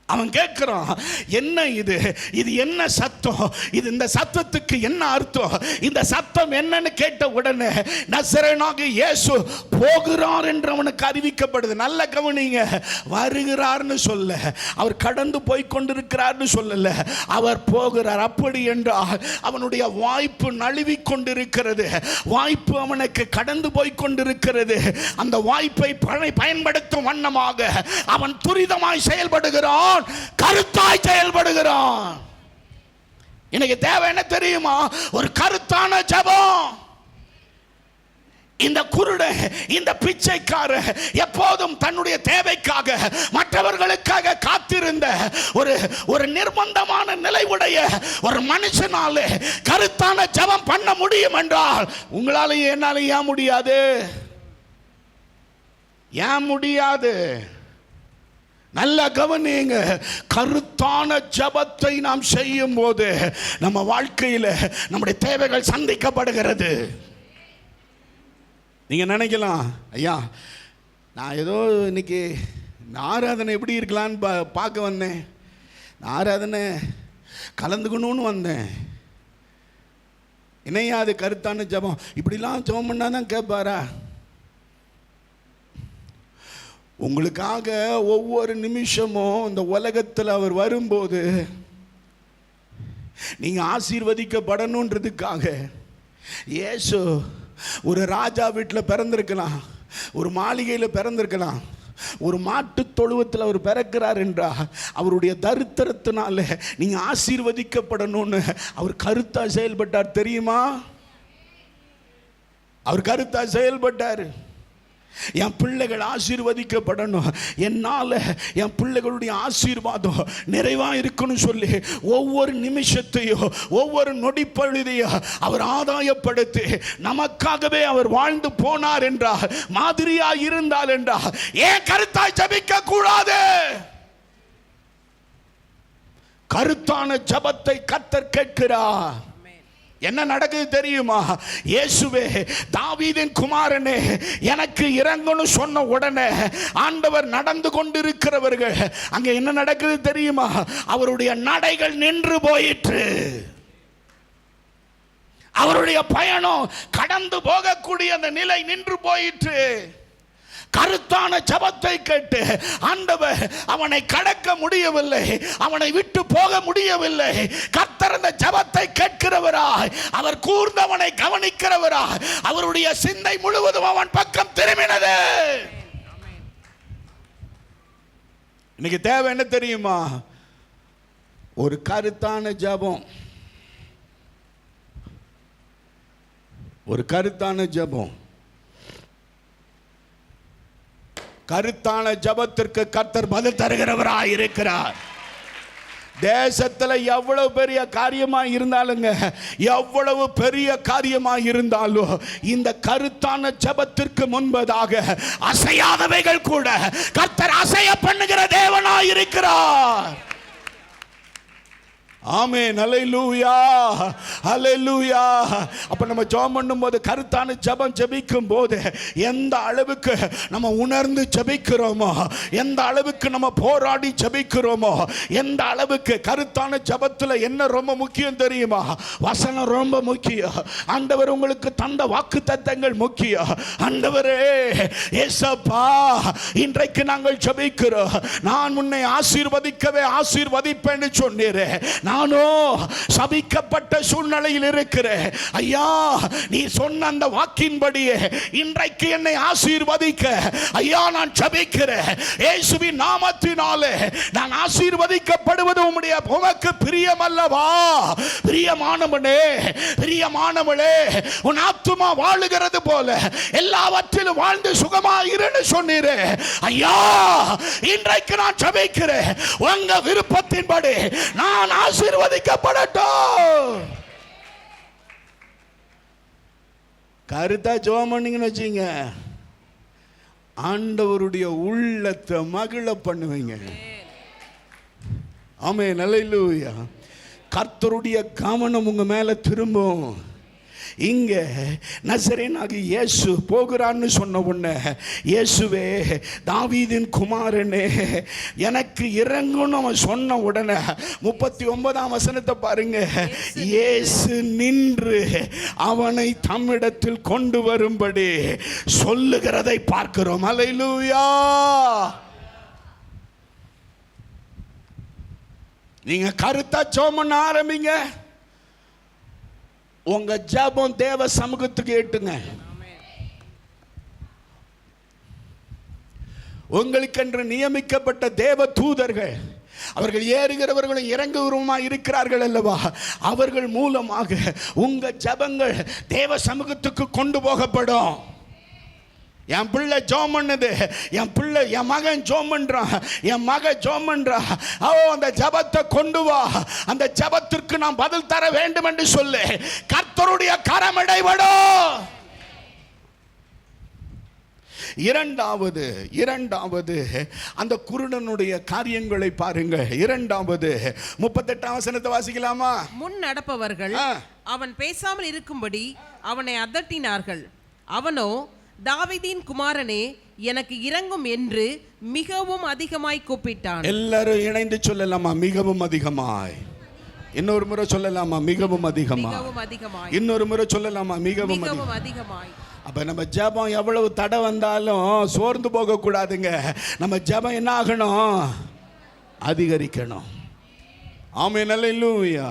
அவன் கேட்கிறான், என்ன இது என்ன சத்தம்? இந்த சத்தத்துக்கு என்ன அர்த்தம்? இந்த சத்தம் என்னன்னு கேட்ட உடனே நசரேயனாகிய இயேசு போகிறார் என்று அவனுக்கு அறிவிக்கப்படுது. நல்ல கவனிங்க. வருகிறார்னு சொல்ல, அவர் கடந்து போய் கொண்டிருக்கிறார்னு சொல்லல, அவர் போகிறார். அப்படி என்றால் அவனுடைய வாய்ப்பு நழுவி கொண்டிருக்கிறது, வாய்ப்பு அவனுக்கு கடந்து போய் கொண்டிருக்கிறது. அந்த வாய்ப்பை பயன்படுத்தும் வண்ணமாக அவன் துரிதமாய் செயல்படுகிறான், கருத்தாய் செயல்படுகிறான். இன்னைக்கு தேவை என்ன தெரியுமா? ஒரு கருத்தான ஜெபம். இந்த குருட, இந்த பிச்சைக்கார எப்போதும் தன்னுடைய தேவைக்காக மற்றவர்களுக்காக காத்திருந்த ஒரு நிர்பந்தமான நிலையுடைய ஒரு மனுஷனால கருத்தான ஜெபம் பண்ண முடியும் என்றால் உங்களால என்னால ஏன் முடியாது? ஏன் முடியாது? நல்ல கவனிங்க. கருத்தான ஜெபத்தை நாம் செய்யும் போது நம்ம வாழ்க்கையில் நம்முடைய தேவைகள் சந்திக்கப்படுகிறது. நீங்கள் நினைக்கலாம், ஐயா நான் ஏதோ இன்னைக்கு ஆராதனை எப்படி இருக்கலான்னு பார்க்க வந்தேன், ஆராதனை கலந்துக்கணும்னு வந்தேன். என்னையா அது கருத்தான ஜெபம்? இப்படிலாம் ஜெபம் பண்ணால் தான் கேட்பாரா? உங்களுக்காக ஒவ்வொரு நிமிஷமும் இந்த உலகத்தில் அவர் வரும்போது நீங்கள் ஆசீர்வதிக்கப்படணுன்றதுக்காக இயேசு ஒரு ராஜா வீட்டில் பிறந்திருக்கலாம், ஒரு மாளிகையில் பிறந்திருக்கலாம், ஒரு மாட்டு தொழுவத்தில் அவர் பிறக்கிறார் என்றா அவருடைய தரித்திரத்தினால நீங்கள் ஆசீர்வதிக்கப்படணும்னு அவர் கருத்தா செயல்பட்டார். தெரியுமா? அவர் கருத்தா செயல்பட்டார். என் பிள்ளைகள் ஆசீர்வதிக்கப்படணும், என்னால் என் பிள்ளைகளுடைய ஆசீர்வாதம் நிறைவாக இருக்கணும் சொல்லி ஒவ்வொரு நிமிஷத்தையும் ஒவ்வொரு நொடிப்பொழுதையும் அவர் ஆதாயப்படுத்தி நமக்காகவே அவர் வாழ்ந்து போனார் என்றால், மாதிரியாக இருந்தால் என்றால் ஏன் கருத்தாய் ஜெபிக்க கூடாது? கருத்தான ஜெபத்தை கர்த்தர் கேட்கிறார். என்ன நடக்குது தெரியுமா? இயேசுவே, தாவீதின் குமாரனே, எனக்கு இறங்கணும் சொன்ன உடனே ஆண்டவர் நடந்து கொண்டிருக்கிறவர்கள் அங்க என்ன நடக்குது தெரியுமா? அவருடைய நடைகள் நின்று போயிற்று. அவருடைய பயணம் கடந்து போகக்கூடிய அந்த நிலை நின்று போயிற்று. கருத்தான ஜெபத்தை கேட்டு ஆண்டவர் அவனை கடக்க முடியவில்லை, அவனை விட்டு போக முடியவில்லை. கர்த்தர் அந்த ஜெபத்தை கேட்கிறவராய், அவர் கூர்ந்தவனை கவனிக்கிறவராய், அவருடைய சிந்தை முழுவதும் அவன் பக்கம் திரும்பினது. இன்னைக்கு தேவை என்ன தெரியுமா? ஒரு கருத்தான ஜெபம். ஒரு கருத்தான ஜெபம். கருத்தான ஜெபத்திற்கு கர்த்தர் பதில் தருகிறவராய் இருக்கிறார். தேசத்தில் எவ்வளவு பெரிய காரியமா இருந்தாலுங்க, எவ்வளவு பெரிய காரியமா இருந்தாலும் இந்த கருத்தான ஜெபத்திற்கு முன்பதாக அசையாதவைகள் கூட கர்த்தர் அசைய பண்ணுகிற தேவனாய் இருக்கிறார். ஆமென், ஹல்லேலூயா, ஹல்லேலூயா. அப்ப நம்ம ஜெபம் பண்ணும்போது, கருத்தான ஜெபம் ஜெபிக்கும் போது எந்த அளவுக்கு நம்ம உணர்ந்து ஜெபிக்கிறோமோ, எந்த அளவுக்கு நம்ம போராடி ஜெபிக்கிறோமோ, எந்த அளவுக்கு கருத்தான ஜெபத்தில் என்ன ரொம்ப முக்கியம் தெரியுமா? வசனம் ரொம்ப முக்கியம். ஆண்டவர் உங்களுக்கு தந்த வாக்குத்தத்தங்கள் முக்கியம். ஆண்டவரே, ஏசப்பா, இன்றைக்கு நாங்கள் ஜெபிக்கிறோம், நான் உன்னை ஆசீர்வதிக்கவே ஆசீர்வதிப்பேன்னு சொன்னீரே, நானோ சபிக்கப்பட்ட சூழ்நிலையில் இருக்கிறேன். ஐயா, நீ சொன்ன அந்த வாக்கின்படியே இன்றைக்கு என்னை ஆசீர்வதிக்க ஐயா நான் ஜெபிக்கிறேன். இயேசுவின் நாமத்தினாலே நான் ஆசீர்வதிக்கப்படுவது உமக்கு பிரியமல்லவா? பிரியமானவனே, பிரியமானவளே, உன் ஆத்துமா வாழுகிறது போல எல்லாவற்றிலும் வாழ்ந்து சுகமாயிருன்னு சொன்னீரே. ஐயா, இன்றைக்கு நான் ஜெபிக்கிறேன், உங்க விருப்பத்தின்படி நான் ஆசீர்வதிக்கப்படட்டும். கருத்தா ஜெபம் பண்ணீங்கன்னு வச்சுங்க, ஆண்டவருடைய உள்ளத்தை மகிழ பண்ணுவீங்க. ஆமென், ஹல்லேலூயா. கர்த்தருடைய கவனம் உங்க மேல திரும்பும். இங்க நசரேயனாகிய இயேசு போகிறான்னு சொன்ன உடனே, இயேசுவே, தாவீதின் குமாரனே, எனக்கு இறங்கணும் அவன் சொன்ன உடனே 39ஆம் வசனத்தை பாருங்க. இயேசு நின்று அவனை தம்மிடத்தில் கொண்டு வரும்படி சொல்லுகிறதை பார்க்கிறோம். ஹல்லேலூயா. நீங்க கருத்தா ஜெபம் பண்ண ஆரம்பிங்க. உங்க ஜெபம் தேவ சமூகத்துக்கு எட்டுங்க. உங்களுக்கென்று நியமிக்கப்பட்ட தேவ தூதர்கள், அவர்கள் ஏறுகிறவர்களும் இறங்குகிறவருமா இருக்கிறார்கள் அல்லவா? அவர்கள் மூலமாக உங்க ஜெபங்கள் தேவ சமூகத்துக்கு கொண்டு போகப்படும். என் பிள்ளை ஜோம் பண்ணுது, என் பிள்ளை என் மகன் ஜோம் பண்றான், என் மக ஜோம் பண்றா, அந்த ஜபத்தை கொண்டு வா, அந்த ஜபத்திற்கு நாம் பதில் தர வேண்டும் என்று சொல்லு. கர்த்தருடைய கரம் இடைபடும். இரண்டாவது அந்த குருடனுடைய காரியங்களை பாருங்க. இரண்டாவது 38ஆம் வசனத்தை வாசிக்கலாமா? முன் நடப்பவர்கள் அவன் பேசாமல் இருக்கும்படி அவனை அதட்டினார்கள். அவனோ, தாவீதின் குமாரனே, எனக்கு இரங்கும் என்று மிகவும் அதிகமாய் கூப்பிட்டான். எல்லாரும் இணைந்து சொல்லலாமா? மிகவும் அதிகமாய். இன்னொரு முறை சொல்லலாமா? மிகவும் அதிகமாய். இன்னொரு முறை சொல்லலாமா? மிகவும் அதிகமாய். அப்ப நம்ம ஜெபம் எவ்வளவு தடை வந்தாலும் சோர்ந்து போக கூடாதுங்க. நம்ம ஜெபம் என்ன ஆகணும்? அதிகரிக்கணும். ஆமென். அல்லேலூயா,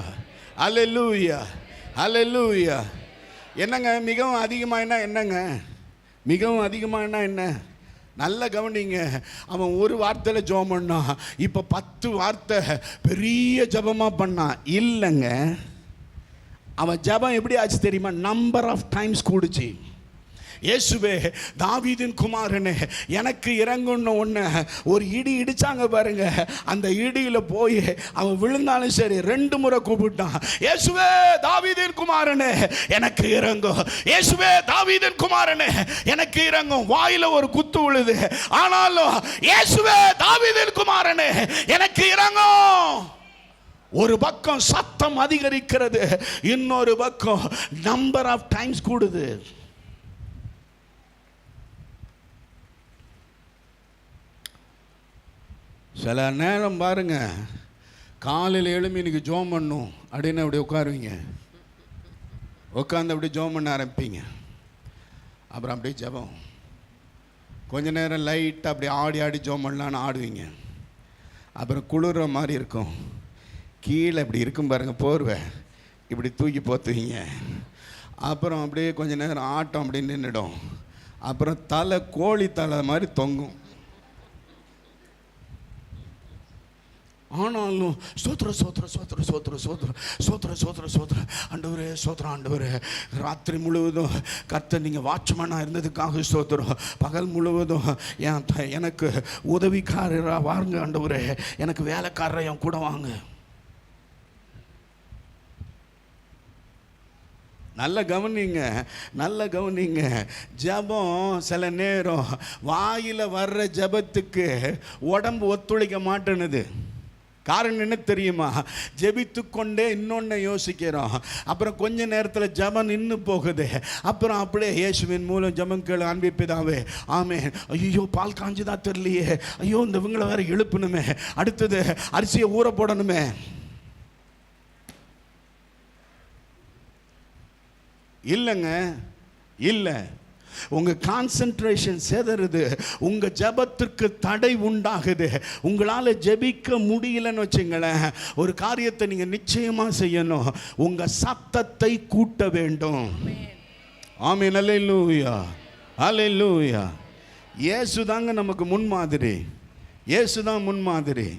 அல்லேலூயா, அல்லேலூயா. என்னங்க மிகவும் அதிகமாயினா என்னங்க? மிகவும் அதிகமாயினா என்ன? நல்ல கவனிங்க. அவன் ஒரு வார்த்தையில் ஜெபம் பண்ணான், இப்போ 10 வார்த்தை பெரிய ஜெபமாக பண்ணான். இல்லைங்க, அவன் ஜெபம் எப்படி ஆச்சு தெரியுமா? நம்பர் ஆஃப் டைம்ஸ் கூடுச்சு. இயேசுவே, தாவீதின் குமாரனே, எனக்கு இறங்குன்னு ஒன்று ஒரு இடி இடிச்சாங்க பாருங்க. அந்த இடியில் போய் அவன் விழுந்தாலும் சரி 2 முறை கூப்பிட்டான். இயேசுவே, தாவீதின் குமாரனே, எனக்கு இறங்கும். இயேசுவே, தாவீதின் குமாரனே, எனக்கு இறங்கும். வாயில ஒரு குத்து விழுது, ஆனாலும் இயேசுவே, தாவீதின் குமாரனே, எனக்கு இறங்கும். ஒரு பக்கம் சத்தம் அதிகரிக்கிறது, இன்னொரு பக்கம் நம்பர் ஆஃப் டைம்ஸ் கூடுது. சில நேரம் பாருங்க, காலையில் எழும்பி இன்னைக்கு ஜோம் பண்ணும் அப்படின்னு அப்படி உட்காருவீங்க. உட்காந்து அப்படி ஜோம் பண்ண ஆரம்பிப்பீங்க. அப்புறம் அப்படியே ஜெபம் கொஞ்ச நேரம் லைட்டாக அப்படி ஆடி ஆடி ஜோம் பண்ணலான்னு ஆடுவீங்க. அப்புறம் குளிர்ற மாதிரி இருக்கும். கீழே இப்படி இருக்கும் பாருங்கள், போர்வை இப்படி தூக்கி போத்துவீங்க. அப்புறம் அப்படியே கொஞ்ச நேரம் ஆட்டம் அப்படி நின்றுடும். அப்புறம் தலை கோழி தலை மாதிரி தொங்கும். ஆனாலும் சோத்ர சோத்ர சோத்ர சோத்ர சோத்ர சோத்ர சோத்ர சோத்ர ஆண்டவரே, சோத்ரம் ஆண்டவரே. ராத்திரி முழுவதும் கர்த்தர் நீங்கள் வாட்ச்மேனாக இருந்ததுக்காக சோத்ரம். பகல் முழுவதும் எனக்கு உதவிக்காரராக வாங்க ஆண்டவரே, எனக்கு வேலைக்காரரை என் கூட வாங்க. நல்ல கவனிங்க, நல்ல கவனிங்க. ஜபம் சில நேரம் வாயில் வர்ற ஜபத்துக்கு உடம்பு ஒத்துழைக்க மாட்டேனுது. காரணம் என்ன தெரியுமா? ஜெபித்து கொண்டே இன்னொன்று யோசிக்கிறோம். அப்புறம் கொஞ்ச நேரத்தில் ஜபம் நின்று போகுது. அப்புறம் அப்படியே இயேசுவின் மூலம் ஜபம் கேளு அன்பிப்பிதாவே, ஆமென். ஐயோ, பால் காஞ்சுதான் தெரியலையே, ஐயோ இந்த இவங்களை வேற எழுப்பணுமே, அடுத்தது அரிசியை ஊற போடணுமே. இல்லைங்க, இல்லை. உங்கள் கான்சென்ட்ரேஷன் சேதறுது, உங்கள் ஜபத்திற்கு தடை உண்டாகுது. உங்களால் ஜெபிக்க முடியலன்னு வச்சுங்களேன், ஒரு காரியத்தை நீங்கள் நிச்சயமாக செய்யணும். உங்கள் சத்தத்தை கூட்ட வேண்டும். ஆமென். அல்லேலூயா, அல்லேலூயா. இயேசு தாங்க நமக்கு முன்மாதிரி. இயேசு தான் முன்மாதிரி.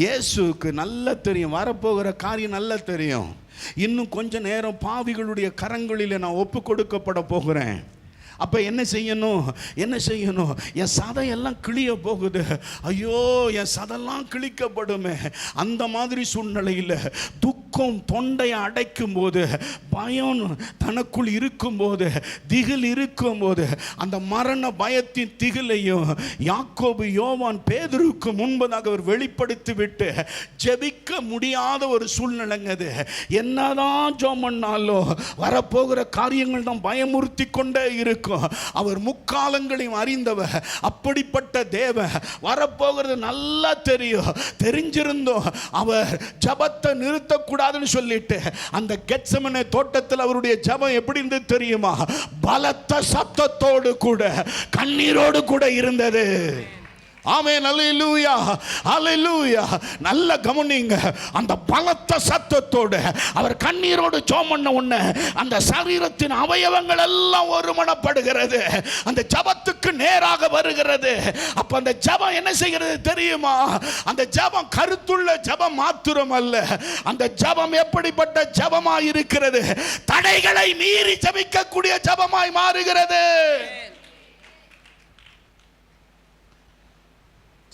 இயேசுக்கு நல்லா தெரியும், வரப்போகிற காரியம் நல்லா தெரியும். இன்னும் கொஞ்ச நேரம் பாவிகளுடைய கரங்களில் நான் ஒப்பு கொடுக்கப்பட போகிறேன். அப்போ என்ன செய்யணும்? என்ன செய்யணும்? என் சதையெல்லாம் கிளிய போகுது, ஐயோ என் சதெல்லாம் கிழிக்கப்படுமே. அந்த மாதிரி சூழ்நிலையில் துக்கம் தொண்டையை அடைக்கும் போது, பயம் தனக்குள் இருக்கும்போது, திகில் இருக்கும்போது, அந்த மரண பயத்தின் திகிலையும் யாக்கோபு யோவான் பேதுருக்கு முன்பதாக அவர் வெளிப்படுத்தி விட்டு ஜெபிக்க முடியாத ஒரு சூழ்நிலைங்க அது. என்னதான் ஜெபம் பண்ணாலும் வரப்போகிற காரியங்கள் தான் பயமுறுத்தி கொண்டே இருக்கும். அவர் முக்காலங்களையும் அறிந்தவர். அப்படிப்பட்ட தேவன் வரப்போகிறது நல்லா தெரியும். தெரிஞ்சிருந்தோம் அவர் ஜபத்தை நிறுத்தக்கூடாதுன்னு சொல்லிட்டு அந்த கெத்செமனே தோட்டத்தில் அவருடைய ஜபம் எப்படி இருந்தது தெரியுமா? பலத்த சத்தத்தோடு கூட கண்ணீரோடு கூட இருந்தது. ஆமென். அல்லேலூயா, அல்லேலூயா. நல்ல கவனிங்க. அந்த பலத்த சத்தத்தோடு அவர் கண்ணீரோடு ஜெபம் பண்ண உடனே அந்த சரீரத்தின் அவயவங்கள் எல்லாம் ஒருமனப்படுகிறது, அந்த ஜபத்துக்கு நேராக வருகிறது. அப்ப அந்த ஜபம் என்ன செய்கிறது தெரியுமா? அந்த ஜபம் கருத்துள்ள ஜபம் மாத்திரம் அல்ல, அந்த ஜபம் எப்படிப்பட்ட ஜபமாய் இருக்கிறது? தடைகளை மீறி ஜபிக்கக்கூடிய ஜபமாய் மாறுகிறது.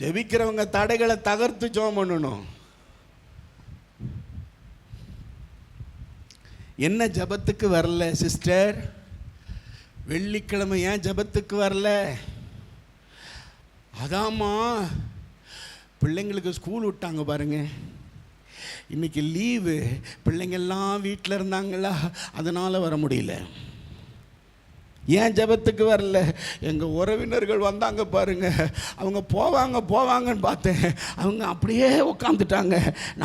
ஜெபிக்கிறவங்க தடைகளை தகர்த்து ஜெபம் பண்ணணும். என்ன ஜெபத்துக்கு வரல சிஸ்டர்? வெள்ளிக்கிழமை ஏன் ஜெபத்துக்கு வரல? அதாம்மா பிள்ளைங்களுக்கு ஸ்கூல் விட்டாங்க பாருங்க, இன்னைக்கு லீவு, பிள்ளைங்கள்லாம் வீட்டில் இருந்தாங்களா, அதனால் வர முடியல. ஏன் ஜெபத்துக்கு வரல? எங்கள் உறவினர்கள் வந்தாங்க பாருங்க, அவங்க போவாங்கன்னு பார்த்தேன், அவங்க அப்படியே உட்காந்துட்டாங்க,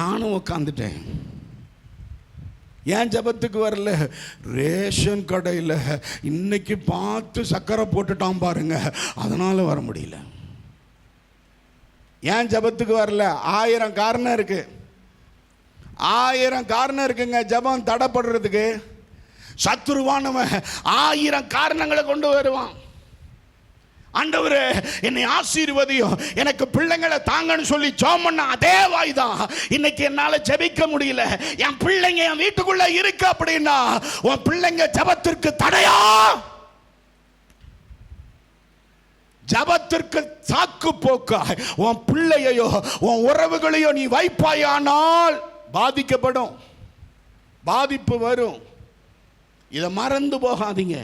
நானும் உட்காந்துட்டேன். ஏன் ஜெபத்துக்கு வரல? ரேஷன் கடையில் இன்னைக்கு பார்த்து சக்கரை போட்டுட்டான் பாருங்க, அதனால் வர முடியல. ஏன் ஜெபத்துக்கு வரல? 1000 காரணம் இருக்கு, 1000 காரணம் இருக்குங்க ஜெபம் தடைப்படுறதுக்கு. சத்துருவானவன் 1000 காரணங்களை கொண்டு வருவான். ஆண்டவரே என்னை ஆசீர்வதியும், எனக்கு பிள்ளைங்களை தாங்கன்னு சொல்லி ஜெபம் பண்ண அதே வாய்தான் இன்னைக்கு என்னால ஜெபிக்க முடியல. என் பிள்ளைங்க என் வீட்டுக்குள்ள இருக்கு அப்படின்னா உன் பிள்ளைங்க ஜெபத்திற்கு தடையா? ஜெபத்திற்கு சாக்கு போக்கா உன் பிள்ளையோ உன் உறவுகளையோ நீ வைப்பாயானால் பாதிக்கப்படும், பாதிப்பு வரும். இதை மறந்து போகாதீங்க,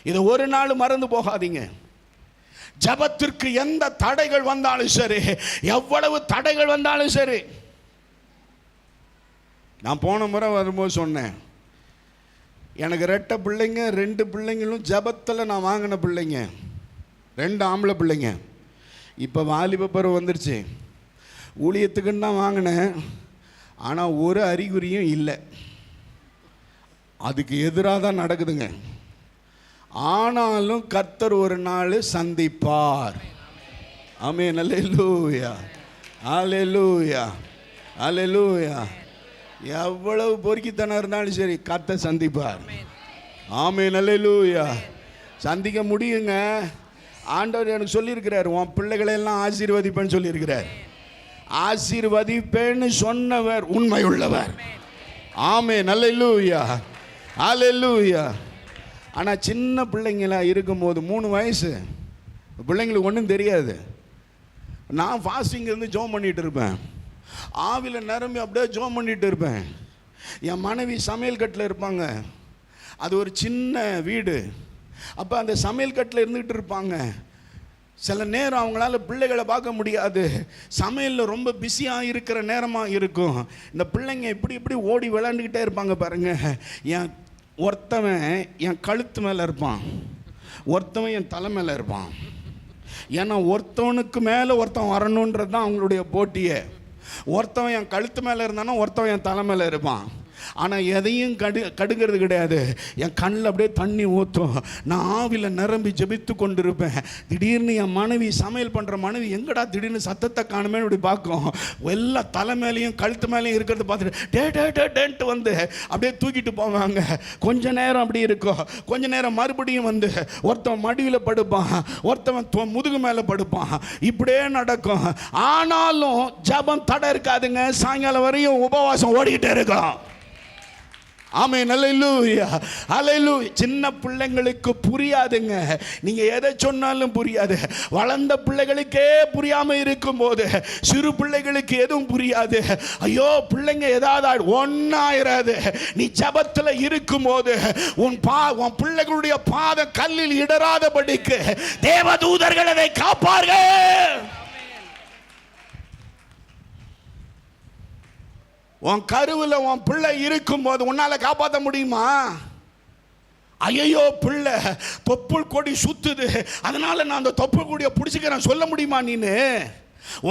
இதை ஒரு நாள் மறந்து போகாதீங்க. ஜெபத்திற்கு எந்த தடைகள் வந்தாலும் சரி, எவ்வளவு தடைகள் வந்தாலும் சரி. நான் போன முறை வரும்போது சொன்னேன், எனக்கு 2 பிள்ளைங்க, 2 பிள்ளைங்களும் ஜெபத்தில் நான் வாங்கின பிள்ளைங்க, 2 ஆம்பளை பிள்ளைங்க. இப்போ வாலிப பருவம் வந்துருச்சு, ஊழியத்துக்குன்னு தான் வாங்கினேன், ஆனால் ஒரு அறிகுறியும் இல்லை, அதுக்கு எதிராக தான் நடக்குதுங்க. ஆனாலும் கர்த்தர் ஒரு நாள் சந்திப்பார். ஆமென். அல்லேலூயா, அல்லேலூயா, அல்லேலூயா. எவ்வளவு பொறுக்கித்தனம் இருந்தாலும் சரி கர்த்தர் சந்திப்பார். ஆமென். அல்லேலூயா. சந்திக்க முடியுங்க. ஆண்டவர் எனக்கு சொல்லியிருக்கிறார், உன் பிள்ளைகளை எல்லாம் ஆசீர்வதிப்பேன்னு சொல்லியிருக்கிறார். ஆசீர்வதிப்பேன்னு சொன்னவர் உண்மை உள்ளவர். ஆமென். அல்லேலூயா, அல்லேலூயா. ஆனால் சின்ன பிள்ளைங்களா இருக்கும்போது 3 வயசு பிள்ளைங்களுக்கு ஒன்றும் தெரியாது. நான் ஃபாஸ்டிங் இருந்து ஜெபம் பண்ணிகிட்டு இருப்பேன், ஆவியில் நிரம்பி அப்படியே ஜெபம் பண்ணிகிட்டு இருப்பேன். என் மனைவி சமையல் கட்டில் இருப்பாங்க, அது ஒரு சின்ன வீடு. அப்போ அந்த சமையல் கட்டில் இருந்துகிட்டு இருப்பாங்க. சில நேரம் அவங்களால பிள்ளைகளை பார்க்க முடியாது, சமையலில் ரொம்ப பிஸியாக இருக்கிற நேரமாக இருக்கும். இந்த பிள்ளைங்க இப்படி ஓடி விளையாண்டுக்கிட்டே இருப்பாங்க பாருங்க. ஒருத்தவன் என் கழுத்து மேலே இருப்பான், ஒருத்தவன் என் தலை மேலே இருப்பான். ஏன்னா ஒருத்தவனுக்கு மேலே ஒருத்தன் வரணுன்றது தான் அவங்களுடைய போட்டியே. ஒருத்தவன் என் கழுத்து மேலே இருந்தானா ஒருத்தவன் என் தலை மேலே இருப்பான். ஆனால் எதையும் கடுங்கிறது கிடையாது. என் கண்ணில் அப்படியே தண்ணி ஊற்றும், நான் ஆவியில் நிரம்பி ஜெபித்து கொண்டு இருப்பேன். திடீர்னு என் மனைவி சமையல் பண்ணுற மனைவி எங்கடா திடீர்னு சத்தத்தை காணுமே இப்படி பார்க்கும். எல்லா தலை மேலேயும் கழுத்து மேலேயும் இருக்கிறத பார்த்துட்டு டேன்ட்டு வந்து அப்படியே தூக்கிட்டு போவாங்க. கொஞ்ச நேரம் அப்படி இருக்கும், கொஞ்ச நேரம் மறுபடியும் வந்து ஒருத்தன் மடியில் படுப்பான், ஒருத்தவன் முதுகு மேலே படுப்பான், இப்படியே நடக்கும். ஆனாலும் ஜெபம் தடை இருக்காதுங்க, சாயங்காலம் வரையும் உபவாசம் ஓடிக்கிட்டே இருக்கும். ஆமென். அல்லேலூயா, அல்லேலூயா. சின்ன பிள்ளைங்களுக்கு புரியாதுங்க, நீங்க எதை சொன்னாலும் புரியாது. வளர்ந்த பிள்ளைகளுக்கே புரியாம இருக்கும்போது சிறு பிள்ளைகளுக்கு எதுவும் புரியாது. ஐயோ பிள்ளைங்க ஏதாவது ஒன்னாயிராது. நீ ஜெபத்தில் இருக்கும்போது உன் பிள்ளைகளுடைய பாதம் கல்லில் இடராதபடிக்கு தேவதூதர்கள் அதை காப்பார்கள். உன் கருவில் உன் பிள்ளை இருக்கும்போது உன்னால காப்பாற்ற முடியுமா? ஐயோ பிள்ளை தொப்புள் கொடி சுத்துது, அதனால நான் அந்த தொப்புள் கொடியை பிடிச்சிக்கிறேன் சொல்ல முடியுமா? நீனு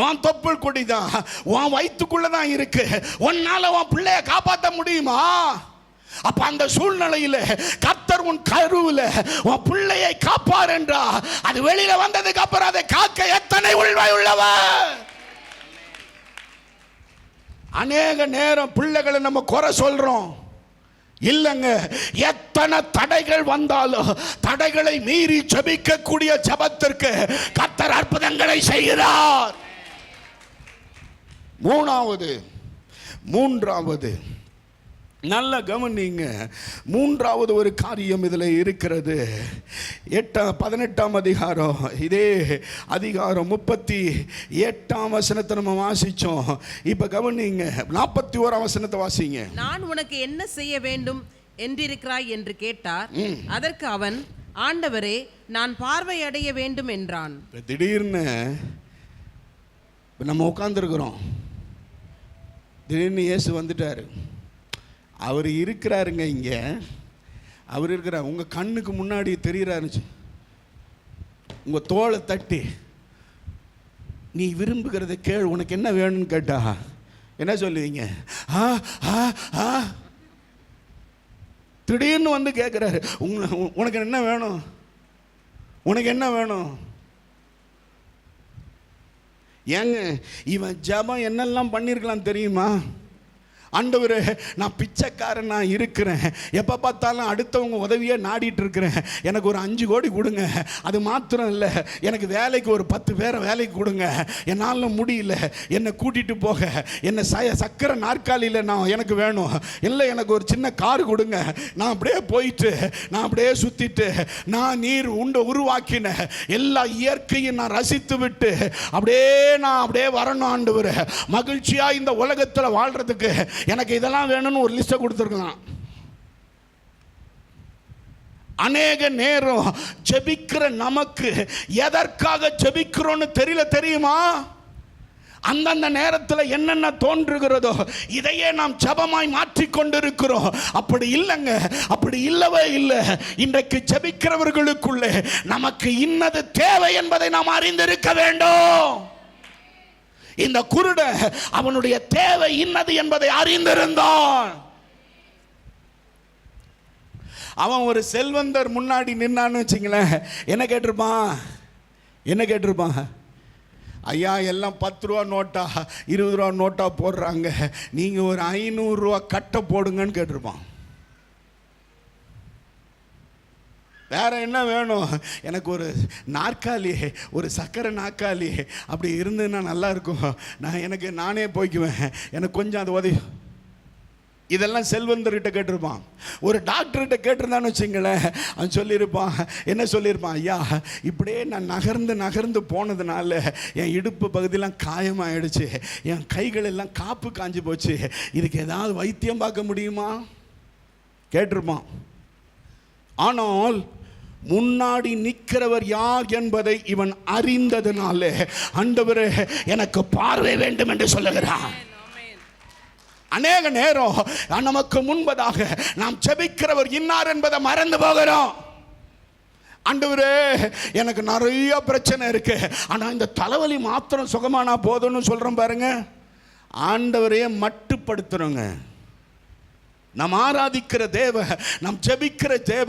உன் தொப்புள் கொடி தான் உன் வயிற்றுக்குள்ள தான் இருக்கு, உன்னால உன் பிள்ளைய காப்பாற்ற முடியுமா? அப்ப அந்த சூழ்நிலையில் கர்த்தர் உன் கருவில் உன் பிள்ளையை காப்பார் என்றா, அது வெளியில வந்ததுக்கு அப்புறம் அதை காக்க எத்தனை உள்வை உள்ளவர். அநேக நேரம் பிள்ளைகளை நம்ம குறை சொல்றோம். இல்லைங்க, எத்தனை தடைகள் வந்தாலும் தடைகளை மீறி ஜெபிக்கக்கூடிய ஜெபத்திற்கு கர்த்தர் அற்புதங்களை செய்கிறார். மூன்றாவது நல்ல கவனிங்க. மூன்றாவது ஒரு காரியம் இதில் இருக்கிறது. 18ஆம் அதிகாரம், இதே அதிகாரம் 38ஆம் வசனத்தை நம்ம வாசிச்சோம். இப்போ கவனிங்க, 41ஆம் வசனத்தை வாசிங்க. நான் உனக்கு என்ன செய்ய வேண்டும் என்றிருக்கிறாய் என்று கேட்டார். அதற்கு அவன், ஆண்டவரே, நான் பார்வை அடைய வேண்டும் என்றான். திடீர்னு நம்ம உட்காந்துருக்குறோம், திடீர்னு இயேசு வந்துட்டார். அவர் இருக்கிறாருங்க, இங்கே அவர் இருக்கிறார், உங்கள் கண்ணுக்கு முன்னாடி தெரிகிறாருச்சு. உங்கள் தோளை தட்டி, நீ விரும்புகிறத கேள், உனக்கு என்ன வேணும்னு கேட்டா என்ன சொல்லுவீங்க? திடீர்னு வந்து கேட்குறாரு, உனக்கு என்ன வேணும், உனக்கு என்ன வேணும்? ஏங்க, இவன் ஜெபம் என்னெல்லாம் பண்ணியிருக்கலாம் தெரியுமா? ஆண்டவரே, நான் பிச்சைக்காரன் இருக்கிறேன், எப்போ பார்த்தாலும் அடுத்தவங்க உதவியே நாடிட்டு இருக்கிறேன், எனக்கு ஒரு 5 கோடி கொடுங்க. அது மாத்திரம் இல்லை, எனக்கு வேலைக்கு ஒரு 10 பேரை வேலைக்கு கொடுங்க, என்னால் முடியல, என்னை கூட்டிகிட்டு போக, என்னை சக்கரை நாற்காலியில் எனக்கு வேணும், இல்லை எனக்கு ஒரு சின்ன கார் கொடுங்க, நான் அப்படியே போயிட்டு நான் அப்படியே சுற்றிட்டு நீர் உருவாக்கின எல்லா இயற்கையும் நான் ரசித்து விட்டு நான் அப்படியே வரணும் ஆண்டவரே, மகிழ்ச்சியாக இந்த உலகத்தில் வாழ்கிறதுக்கு எனக்கு இதெல்லாம் வேணும்னு ஒரு லிஸ்ட்டை கொடுத்துருக்கலாம். அநேக நேரம் ஜெபிக்கிற நமக்கு எதற்காக ஜெபிக்கிறோன்னு தெரியுமா? அந்தந்த நேரத்தில் என்னென்ன தோன்றுகிறதோ இதையே நாம் ஜெபமாய் மாற்றிக்கொண்டிருக்கிறோம். அப்படி இல்லைங்க, அப்படி இல்லவே இல்லை. இன்றைக்கு ஜெபிக்கிறவர்களுக்குள்ளே நமக்கு இன்னது தேவை என்பதை நாம் அறிந்திருக்க வேண்டும். இந்த குருட அவனுடைய தேவை இன்னது என்பதை அறிந்திருந்தான். அவன் ஒரு செல்வந்தர் முன்னாடி நின்னான்னு வச்சுங்களேன், என்ன கேட்டிருப்பான்? ஐயா, எல்லாம் 10 ரூபா நோட்டா 20 ரூபா நோட்டா போடுறாங்க, நீங்கள் ஒரு 500 ரூபா கட்டை போடுங்கன்னு கேட்டிருப்பான். வேற என்ன வேணும்? எனக்கு ஒரு நாற்காலி, ஒரு சக்கரை நாற்காலி அப்படி இருந்துன்னா நல்லா இருக்கும், நானே போய்க்குவேன், எனக்கு கொஞ்சம் அது உதவி. இதெல்லாம் செல்வந்தர்கிட்ட கேட்டிருப்பான். ஒரு டாக்டர்கிட்ட கேட்டிருந்தான்னு வச்சுங்களேன், அவன் சொல்லியிருப்பான், என்ன சொல்லியிருப்பான்? ஐயா, இப்படியே நான் நகர்ந்து போனதுனால என் இடுப்பு பகுதியெல்லாம் காயமாயிடுச்சு, என் கைகள் எல்லாம் காப்பு காஞ்சி போச்சு, இதுக்கு ஏதாவது வைத்தியம் பார்க்க முடியுமா கேட்டிருப்பான். ஆனால் முன்னாடி நிற்கிறவர் யார் என்பதை இவன் அறிந்ததுனால, ஆண்டவரே, எனக்கு பார்வை வேண்டும் என்று சொல்லுகிறான். அநேக நேரம் நமக்கு முன்பதாக நாம் ஜெபிக்கிறவர் இன்னார் என்பதை மறந்து போகிறோம். ஆண்டவரே, எனக்கு நிறைய பிரச்சனை இருக்கு, ஆனா இந்த தலைவலி மாத்திரம் சுகமானா போதும்னு சொல்றோம் பாருங்க. ஆண்டவரையே மட்டுப்படுத்துறோங்க. நாம் ஆராதிக்கிற தேவ, நாம் ஜெபிக்கிற தேவ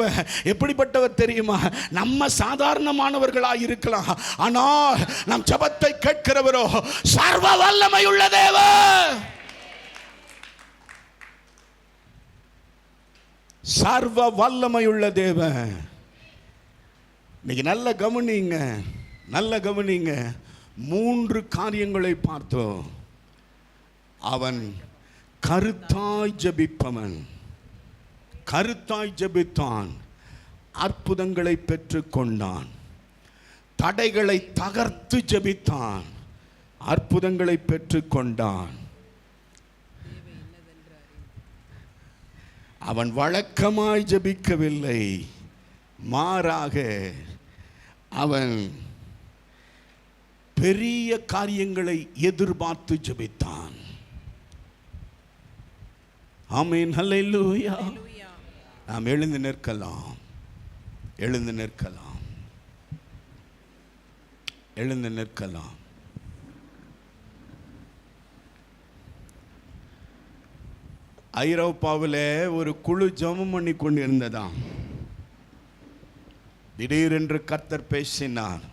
எப்படிப்பட்டவர் தெரியுமா? நம்ம சாதாரணமானவர்களாக இருக்கலாம், ஆனால் நம் ஜெபத்தை கேட்கிறவரோ சர்வ வல்லமையுள்ள தேவ. சர்வ வல்லமையுள்ள தேவ. இன்னைக்கு நல்ல கவனிங்க. 3 காரியங்களை பார்த்தோம். அவன் கருத்தாய் ஜெபித்தான், அற்புதங்களை பெற்றுக்கொண்டான். தடைகளை தகர்த்து ஜெபித்தான், அற்புதங்களை பெற்றுக்கொண்டான். அவன் வழக்கமாய் ஜெபிக்கவில்லை, மாறாக அவன் பெரிய காரியங்களை எதிர்பார்த்து ஜெபித்தான். ஆமென், ஹல்லேலூயா. நாம் எழுந்து நிற்கலாம். ஐரோப்பாவில் ஒரு குழு ஜெபம் பண்ணி கொண்டு இருந்ததாம். திடீரென்று கர்த்தர் பேசினார்.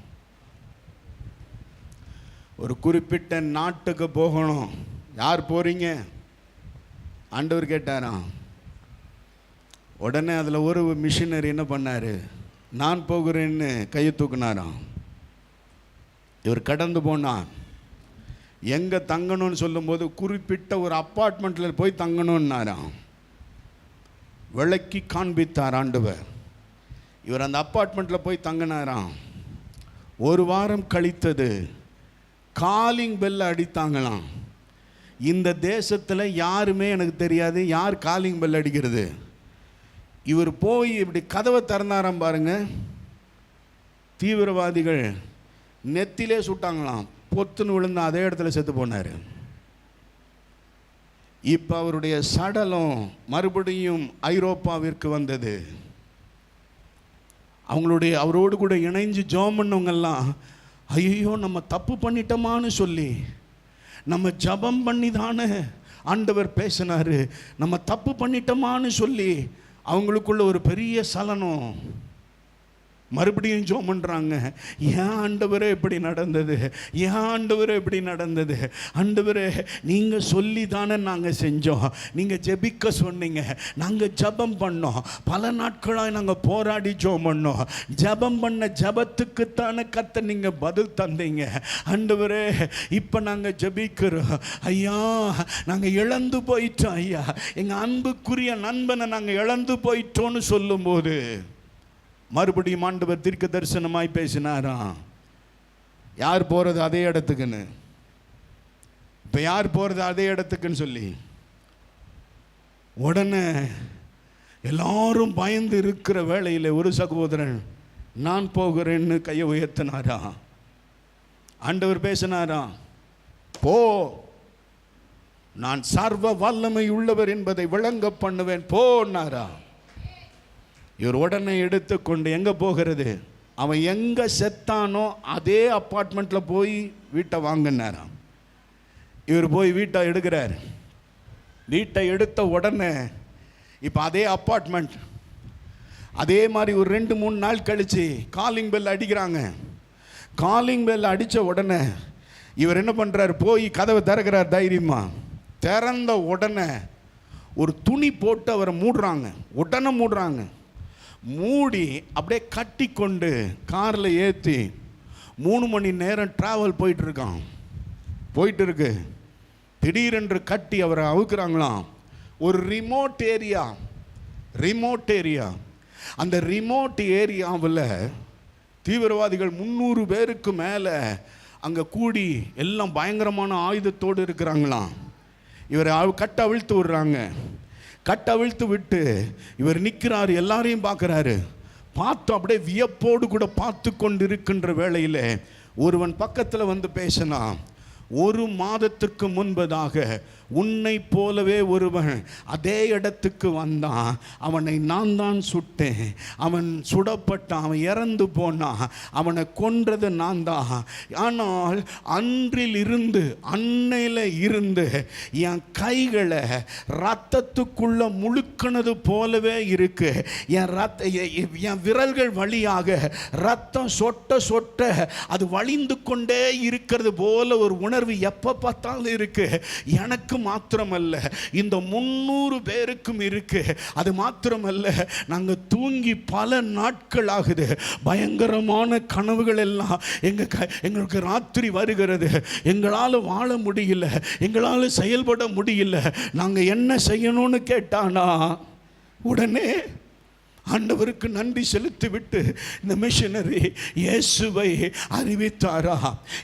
ஒரு குறிப்பிட்ட நாட்டுக்கு போகணும். யார் போறீங்க? ஆண்டவர் கேட்டாராம். உடனே அதில் ஒரு மிஷினரி என்ன பண்ணார்? நான் போகிறேன்னு கையை தூக்குனாராம். இவர் கடந்து போனான். எங்கே தங்கணும்னு சொல்லும்போது குறிப்பிட்ட ஒரு அப்பார்ட்மெண்ட்டில் போய் தங்கணும்னாராம். விளக்கி காண்பித்தார் ஆண்டவர். இவர் அந்த அப்பார்ட்மெண்ட்டில் போய் தங்கினாராம். ஒரு வாரம் கழித்தது, காலிங் பெல் அடித்தாங்களாம். இந்த தேசத்தில் யாருமே எனக்கு தெரியாது யார் காலிங் பெல் அடிக்கிறது. இவர் போய் இப்படி கதவை திறந்தாராம் பாருங்க, தீவிரவாதிகள் நெத்திலே சுட்டாங்களாம். பொத்துன்னு விழுந்த அதே இடத்துல செத்து போனார். இப்போ அவருடைய சடலம் மறுபடியும் ஐரோப்பாவிற்கு வந்தது. அவரோடு கூட இணைஞ்சு ஜெபம் பண்ணவங்கெல்லாம் ஐயோ நம்ம தப்பு பண்ணிட்டோமான்னு சொல்லி, நம்ம ஜெபம் பண்ணி தானே ஆண்டவர் பேசினார், நம்ம தப்பு பண்ணிட்டோமான்னு சொல்லி அவங்களுக்குள்ள ஒரு பெரிய சலனம். மறுபடியும் ஜெபம் பண்ணுறாங்க, ஏன் ஆண்டவரே இப்படி நடந்தது, ஏன் ஆண்டவரே இப்படி நடந்தது, ஆண்டவரே நீங்கள் சொல்லி தானே நாங்கள் செஞ்சோம், நீங்கள் ஜெபிக்க சொன்னீங்க, நாங்கள் ஜெபம் பண்ணோம், பல நாட்களாக நாங்கள் போராடி ஜெபம் பண்ணோம், ஜெபம் பண்ண ஜெபத்துக்குத்தானே கர்த்தர் நீங்கள் பதில் தந்தீங்க, ஆண்டவரே இப்போ நாங்கள் ஜெபிக்கிறோம் ஐயா, நாங்கள் இழந்து போயிட்டோம் ஐயா, எங்கள் அன்புக்குரிய நண்பனை நாங்கள் இழந்து போயிட்டோன்னு சொல்லும்போது மறுபடியும் ஆண்டவர் தீர்க்க தரிசனமாய் பேசினாராம். யார் போகிறது அதே இடத்துக்குன்னு, இப்போ யார் போகிறது அதே இடத்துக்குன்னு சொல்லி உடனே எல்லாரும் பயந்து இருக்கிற வேளையில் ஒரு சகோதரன் நான் போகிறேன்னு கையை உயர்த்தினாரா. ஆண்டவர் பேசினாரா, போ, நான் சர்வ வல்லமை உள்ளவர் என்பதை விளங்க பண்ணுவேன் போனாரா. இவர் உடனே எடுத்துக்கொண்டு எங்கே போகிறது, அவன் எங்கே செத்தானோ அதே அப்பார்ட்மெண்ட்டில் போய் வீட்டை வாங்கினாராம். இவர் போய் வீட்டை எடுக்கிறார். வீட்டை எடுத்த உடனே இப்போ அதே அப்பார்ட்மெண்ட், அதே மாதிரி ஒரு 2-3 நாள் கழித்து காலிங் பெல் அடிக்கிறாங்க. காலிங் பெல் அடித்த உடனே இவர் என்ன பண்ணுறார், போய் கதவை திறக்கிறார் தைரியமாக. திறந்த உடனே ஒரு துணி போட்டு அவரை மூடுறாங்க. உடனே மூடுறாங்க. மூடி அப்படியே கட்டி கொண்டு காரில் ஏற்றி 3 மணி நேரம் ட்ராவல் போயிட்டு இருக்கு. திடீரென்று கட்டி அவரை அவுக்குறாங்களாம். ஒரு ரிமோட் ஏரியா, அந்த ரிமோட் ஏரியாவில் தீவிரவாதிகள் 300 பேருக்கு மேலே அங்கே கூடி எல்லாம் பயங்கரமான ஆயுதத்தோடு இருக்கிறாங்களாம். இவரை கட்ட அவிழ்த்து விடுறாங்க. கட்டவிழ்த்து விட்டு இவர் நிற்கிறார், எல்லாரையும் பார்க்குறாரு. பார்த்து அப்படியே வியப்போடு கூட பார்த்து கொண்டு இருக்கின்ற வேளையில் ஒருவன் பக்கத்தில் வந்து பேசினா, 1 மாதத்திற்கு முன்பதாக உன்னை போலவே ஒருவன் அதே இடத்துக்கு வந்தான், அவனை நான் தான் சுட்டேன், அவன் சுடப்பட்டான், அவன் இறந்து போனான், அவனை கொன்றது நான் தான். ஆனால் அன்னையில் இருந்து என் கைகளை ரத்தத்துக்குள்ள முழுக்கினது போலவே இருக்கு. என் விரல்கள் வழியாக ரத்தம் சொட்ட அது வழிந்து கொண்டே இருக்கிறது போல ஒரு உணர்வு எப்போ பார்த்தாலும் இருக்கு. எனக்கு மாத்திரமல்ல, இந்த 300 பேருக்கும் இருக்கு. அது மாத்திரமல்ல, நாங்கள் தூங்கி பல நாட்கள் ஆகுது. பயங்கரமான கனவுகள் எல்லாம் எங்களுக்கு ராத்திரி வருகிறது. எங்களால் வாழ முடியல, எங்களால் செயல்பட முடியல. நாங்கள் என்ன செய்யணும்னு கேட்டானா உடனே ஆண்டவருக்கு நன்றி செலுத்திவிட்டு இந்த மிஷனரி இயேசுவை அறிவித்தாரா.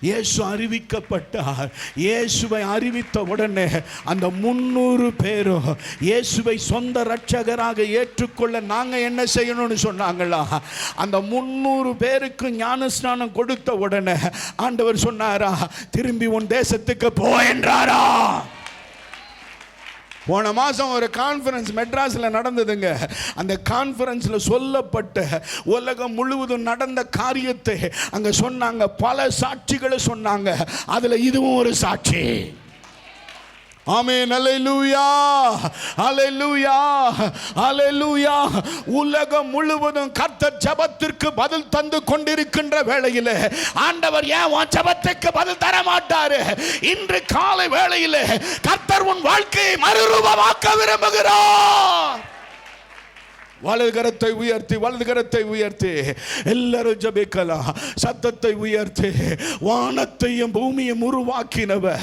இயேசு அறிவிக்கப்பட்டார். இயேசுவை அறிவித்த உடனே அந்த 300 பேரும் இயேசுவை சொந்த இரட்சகராக ஏற்றுக்கொள்ள நாங்கள் என்ன செய்யணும்னு சொன்னாங்களா. அந்த 300 பேருக்கு ஞானஸ்நானம் கொடுத்த உடனே ஆண்டவர் சொன்னாரா, திரும்பி உன் தேசத்துக்கு போ என்றாரா. போன மாதம் ஒரு கான்ஃபரன்ஸ் மெட்ராஸில் நடந்ததுங்க. அந்த கான்ஃபரன்ஸில் சொல்லப்பட்ட உலகம் முழுவதும் நடந்த காரியத்தை அங்கே சொன்னாங்க. பல சாட்சிகளை சொன்னாங்க. அதில் இதுவும் ஒரு சாட்சி. ஆமென். அல்லேலூயா, அல்லேலூயா, அல்லேலூயா. உலகம் முழுவதும் கர்த்தர் ஜெபத்திற்கு பதில் தந்து கொண்டிருக்கின்ற வேளையில் ஆண்டவர் ஏன் உன் ஜெபத்துக்கு பதில் தர மாட்டாரு? இன்று காலை வேளையில் கர்த்தர் உன் வாழ்க்கையை மறுரூபமாக்க விரும்புகிறார். வலது கரத்தை உயர்த்தி, வலது கரத்தை உயர்த்தி எல்லாரும் ஜெபிக்கலாம். சத்தத்தை உயர்த்தி, வானத்தையும் பூமியும் உருவாக்கினவ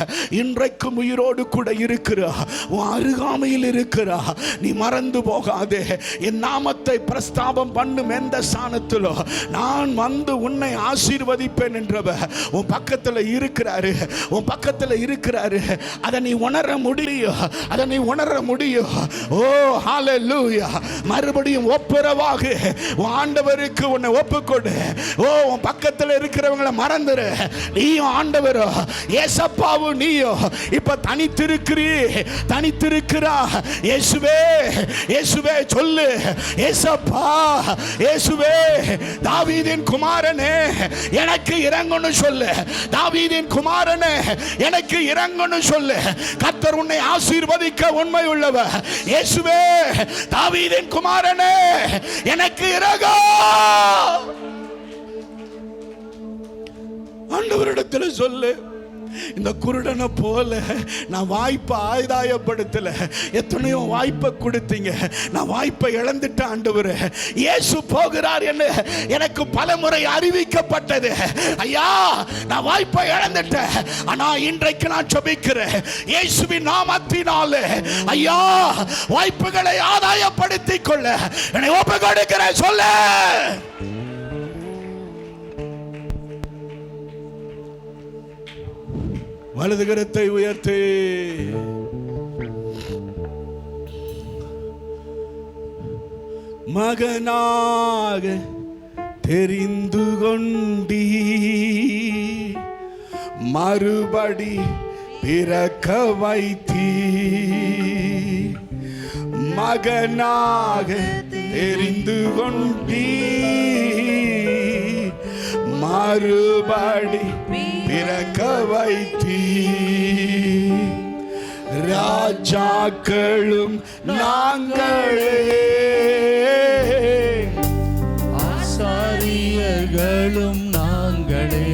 இன்றைக்கும் உயிரோடு கூட இருக்கிறா, உன் அருகாமையில் இருக்கிறா. நீ மறந்து போகாதே. என் நாமத்தை பிரஸ்தாபம் பண்ணும் எந்த ஸ்தானத்திலோ நான் வந்து உன்னை ஆசீர்வதிப்பேன் என்றவ உன் பக்கத்தில் இருக்கிறாரு, உன் பக்கத்தில் இருக்கிறாரு. அதை நீ உணர முடியும், அதை நீ உணர முடியும். ஓ ஹல்லேலூயா. மறுபடியும் ஒப்புரவாக ஆண்டவருக்கு உன்னை ஒப்புக்கொடு. ஓ, உன் பக்கத்தில் இருக்கிறவங்களை மறந்துரு. நீயும் ஆண்டவரோ ஏசப்பாவும் நீயோ இப்ப தனித்திருக்கிறா. இயேசுவே, இயேசுவே சொல்லு. ஏசப்பா, இயேசுவே, தாவீதின் குமாரனே எனக்கு இறங்குன்னு சொல்லு. தாவீதின் குமாரனே எனக்கு இறங்குன்னு சொல்லு. கர்த்தர் உன்னை ஆசீர்வதிக்க உண்மை உள்ளவர். இயேசுவே, தாவீதின் குமாரனே எனக்கு இறங்கு. ஆண்டவரிடத்தில் சொல்லு. இந்த குருடனை போல நான் வாய்ப்பை ஆதாயப்படுத்தல. எத்தனையோ வாய்ப்பை கொடுத்தீங்க, நான் வாய்ப்பை இழந்துட்டேன் ஆண்டவரே. இயேசு போகிறார் என்று எனக்கு பல முறை அறிவிக்கப்பட்டது. ஐயா, நான் வாய்ப்பை இழந்துட்டேன். ஆனா இன்றைக்கு நான் ஜெபிக்கிறேன் இயேசுவின் நாமத்தினாலே. ஐயா, வாய்ப்புகளை ஆதாயப்படுத்திக் கொள்ள என்னை ஒப்பு கொடுக்கிறேன். சொல்ல வலது கரத்தை உயர்த்து. மகனாக தெரிந்து கொண்டீ, மறுபடி பிறக்க வைத்தீ. மகனாக தெரிந்து கொண்டீ, மறுபடி பிறக்க வைத்தீ. ராஜாக்களும் நாங்களே, ஆசாரியர்களும் நாங்களே.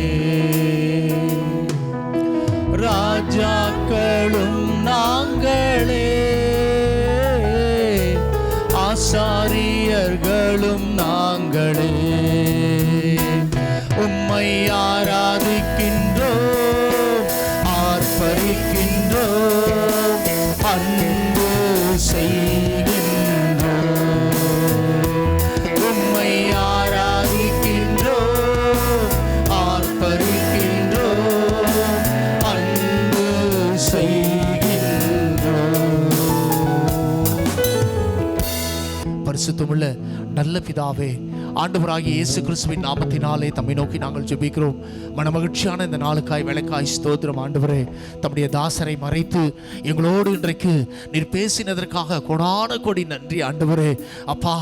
ராஜாக்களும் நாங்களே, ஆசாரியர்களும் நாங்களே. உம்மை ஆராதிக்கின்றோம், ஆர்ப்பரிக்கின்றோம், அன்பு செய்கின்றோம். உம்மை ஆராதிக்கின்றோம், ஆர்ப்பரிக்கின்றோம், அன்பு செய்கின்றோம். பரிசுத்தமுள்ள நல்ல பிதாவே, ஆண்டவராகிய இயேசு கிறிஸ்துவின் நாமத்தினாலே தம்மை நோக்கி நாங்கள் ஜெபிக்கிறோம். மனமகிழ்ச்சியான இந்த நாளுக்காய் வேலைக்காய் ஸ்தோத்திரம். ஆண்டவரே, தம்முடைய தாசரை மறைத்து எங்களோடு இன்றைக்கு நீர் பேசினதற்காக கொடான கொடி நன்றி ஆண்டவரே. அப்பா,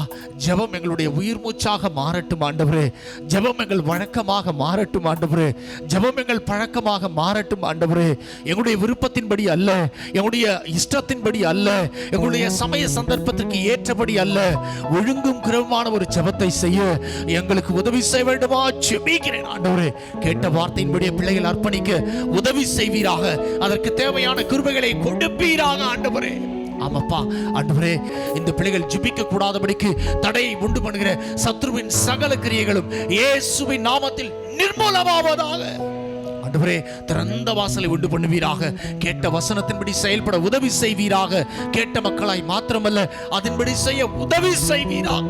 ஜெபம் எங்களுடைய உயிர் மூச்சாக மாறட்டும் ஆண்டவரே. ஜெபம் எங்கள் வழக்கமாக மாறட்டும் ஆண்டவரே. ஜெபம் எங்கள் பழக்கமாக மாறட்டும் ஆண்டவரே. எங்களுடைய விருப்பத்தின்படி அல்ல, எங்களுடைய இஷ்டத்தின்படி அல்ல, எங்களுடைய சமய சந்தர்ப்பத்திற்கு ஏற்றபடி அல்ல, ஒழுங்கும் கிரமமான ஒரு ஜெபத்தை செய்ய எங்களுக்கு உதவி செய்ய வேண்டுமா ஜெபிக்கிறேன் ஆண்டவரே. கேட்ட வார்த்தையின்படி பிள்ளைகள் அர்ப்பணிக்க உதவி செய்வீராக. அதற்கு தேவையான கிருபைகளை கொடுப்பீராக ஆண்டவரே. ஆமாப்பா ஆண்டவரே, இந்த பிள்ளைகள் ஜெபிக்க கூடாதபடிக்கு தடையை உண்டு பண்ணுகிற சத்ருவின் சகல கிரியைகளும் இயேசுவின் நாமத்தில் நிர்மூலமாவதாக. ஆண்டவரே, திறந்த வாசலை உண்டு பண்ணுவீராக. கேட்ட வசனத்தின்படி செயல்பட உதவி செய்வீராக. கேட்ட மக்களாய் மாத்திரமல்ல, அதன்படி செய்ய உதவி செய்வீராக.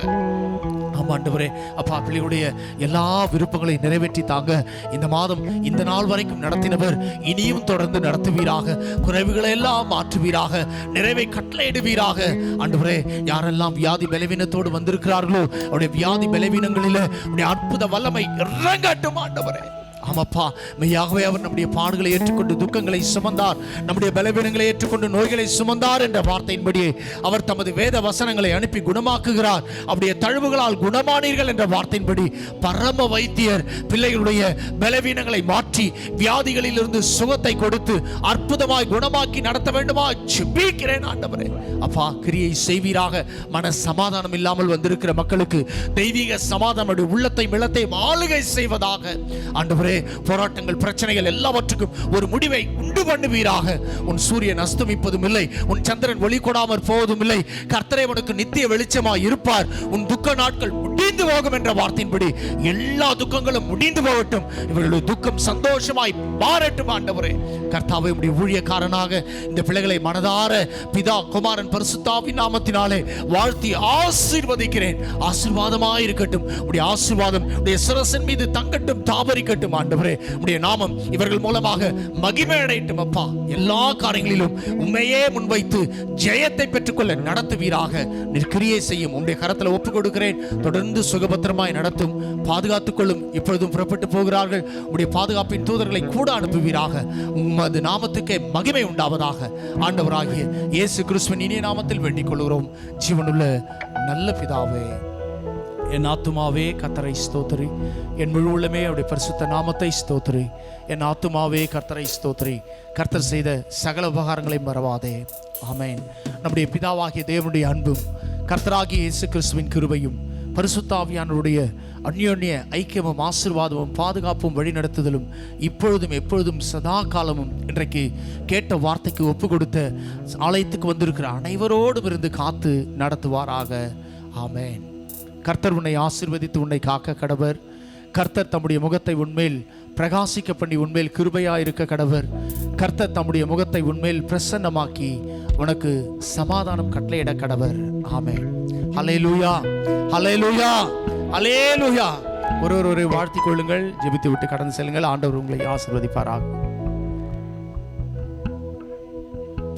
ஆண்டவரே, அப்பா, பிள்ளைகளுடைய எல்லா விருப்பங்களையும் நிறைவேற்றி தாங்க. இந்த மாதம் இந்த நாள் வரைக்கும் நடத்தினவர் இனியும் தொடர்ந்து நடத்துவீராக. குறைவுகளை எல்லாம் மாற்றுவீராக. நிறைவை கட்டளையிடுவீராக. ஆண்டவரே, யாரெல்லாம் வியாதி பலவீனத்தோடு வந்திருக்கிறார்களோ அவருடைய வியாதி பலவீனங்களில் அற்புத வல்லமை இறங்கட்டும் ஆண்டவரே. ஆமாப்பா, மெய்யாகவே அவர் நம்முடைய பாடுகளை ஏற்றுக்கொண்டு துக்கங்களை சுமந்தார், நம்முடைய பலவீனங்களை ஏற்றுக்கொண்டு நோய்களை சுமந்தார் என்ற வார்த்தையின்படி அவர் தமது வேத வசனங்களை அனுப்பி குணமாக்குகிறார். அவருடைய தழுவுகளால் குணமானீர்கள் என்ற வார்த்தையின்படி பரம வைத்தியர் பிள்ளைகளுடைய பலவீனங்களை மாற்றி வியாதிகளில் இருந்து சுகத்தை கொடுத்து அற்புதமாய் குணமாக்கி நடத்த வேண்டுமா ஜெபிக்கிறேன் ஆண்டவரே. அப்பா, கிரியை செய்வீராக. மன சமாதானம் இல்லாமல் வந்திருக்கிற மக்களுக்கு தெய்வீக சமாதானம் உள்ளத்தை மிளத்தை ஆளுகை செய்வதாக. ஆண்டவரே, போராட்டங்கள், பிரச்சனைகள் எல்லாவற்றுக்கும் ஒரு முடிவை உண்டு பண்ணுவீராக. உன் சூரியன் அஸ்தமிப்பதும் இல்லை, உன் சந்திரன் ஒளி கொடாமற் போவதும் இல்லை. கர்த்தரே உனக்கு நித்திய வெளிச்சமாய் இருப்பார். உன் துக்க நாட்கள் முடிந்து போகும் என்ற வார்த்தையின்படி எல்லா துக்கங்களும் முடிந்து போகட்டும். இவர்களுடைய துக்கம் சந்தோஷமாய் மாறட்டும் ஆண்டவரே. கர்த்தாவே, உம்முடைய ஊழியக்காரனாக இந்த பிள்ளைகளை மனதார பிதா, குமாரன், பரிசுத்தாவின் நாமத்தினாலே வாழ்த்தி ஆசீர்வதிக்கிறேன். ஆசீர்வாதமாய் இருக்கட்டும். உம்முடைய ஆசீர்வாதம் உம்முடைய சிரசின் மீது தங்கட்டும், தாபரிக்கட்டும் ஆண்டவரே. உம்முடைய நாமம் இவர்கள் மூலமாக மகிமை அடையட்டும் அப்பா. எல்லா காரியங்களிலும் உண்மையே முன்வைத்து ஜெயத்தை பெற்றுக்கொள்ள நடத்துவீராக. நிற்கிரியை செய்யும் உம்முடைய கரத்தில் ஒப்புக் கொடுக்கிறேன். தொடர்ந்து சுகபத்திரமாய் நடத்தும், பாதுகாத்துக் கொள்ளும். இப்பொழுதும் புறப்பட்டு போகிறார்கள். உம்முடைய பாதுகாப்பின் தூதர்களை கூட அனுப்புவீராக. உமது நாமத்துக்கே மகிமை உண்டாவதாக. ஆண்டவராகிய இயேசு கிறிஸ்துவின் இனிய நாமத்தில் வேண்டிக் கொள்கிறோம் ஜீவனுள்ள நல்ல பிதாவே. என் ஆத்துமாவே கர்த்தரை ஸ்தோத்திரி, என் முழு உள்ளமே அவருடைய பரிசுத்த நாமத்தை ஸ்தோத்திரி. என் ஆத்துமாவே கர்த்தரை ஸ்தோத்திரி, கர்த்தர் செய்த சகல உபகாரங்களையும் மறவாதே. ஆமென். நம்முடைய பிதாவாகிய தேவனுடைய அன்பும் கர்த்தராகிய இயேசு கிறிஸ்துவின் கிருபையும் பரிசுத்த ஆவியானவருடைய அந்யோன்ய ஐக்கியமும் ஆசீர்வாதமும் பாதுகாப்பும் வழிநடத்துதலும் இப்பொழுதும் எப்பொழுதும் சதா காலமும் இன்றைக்கு கேட்ட வார்த்தைக்கு ஒப்பு கொடுத்த ஆலயத்துக்கு வந்திருக்கிற அனைவரோடும் இருந்து காத்து நடத்துவாராக. ஆமென். கர்த்தர் உன்னை ஆசீர்வதித்து உன்னை காக்க கடவர். கர்த்தர் தம்முடைய முகத்தை உன்மேல் பிரகாசிக்க பண்ணி உன்மேல் கிருபையாயிருக்க கடவர். கர்த்தர் தம்முடைய முகத்தை உன்மேல் பிரசன்னமாக்கி உனக்கு சமாதானம் கட்டளையிட கடவர். ஆமென். ஹல்லேலூயா, ஹல்லேலூயா, ஹல்லேலூயா. ஒருவரை வாழ்த்திக் கொள்ளுங்கள், ஜெபித்து விட்டு கடந்து செல்லுங்கள். ஆண்டவர் உங்களை ஆசீர்வதிப்பாராக.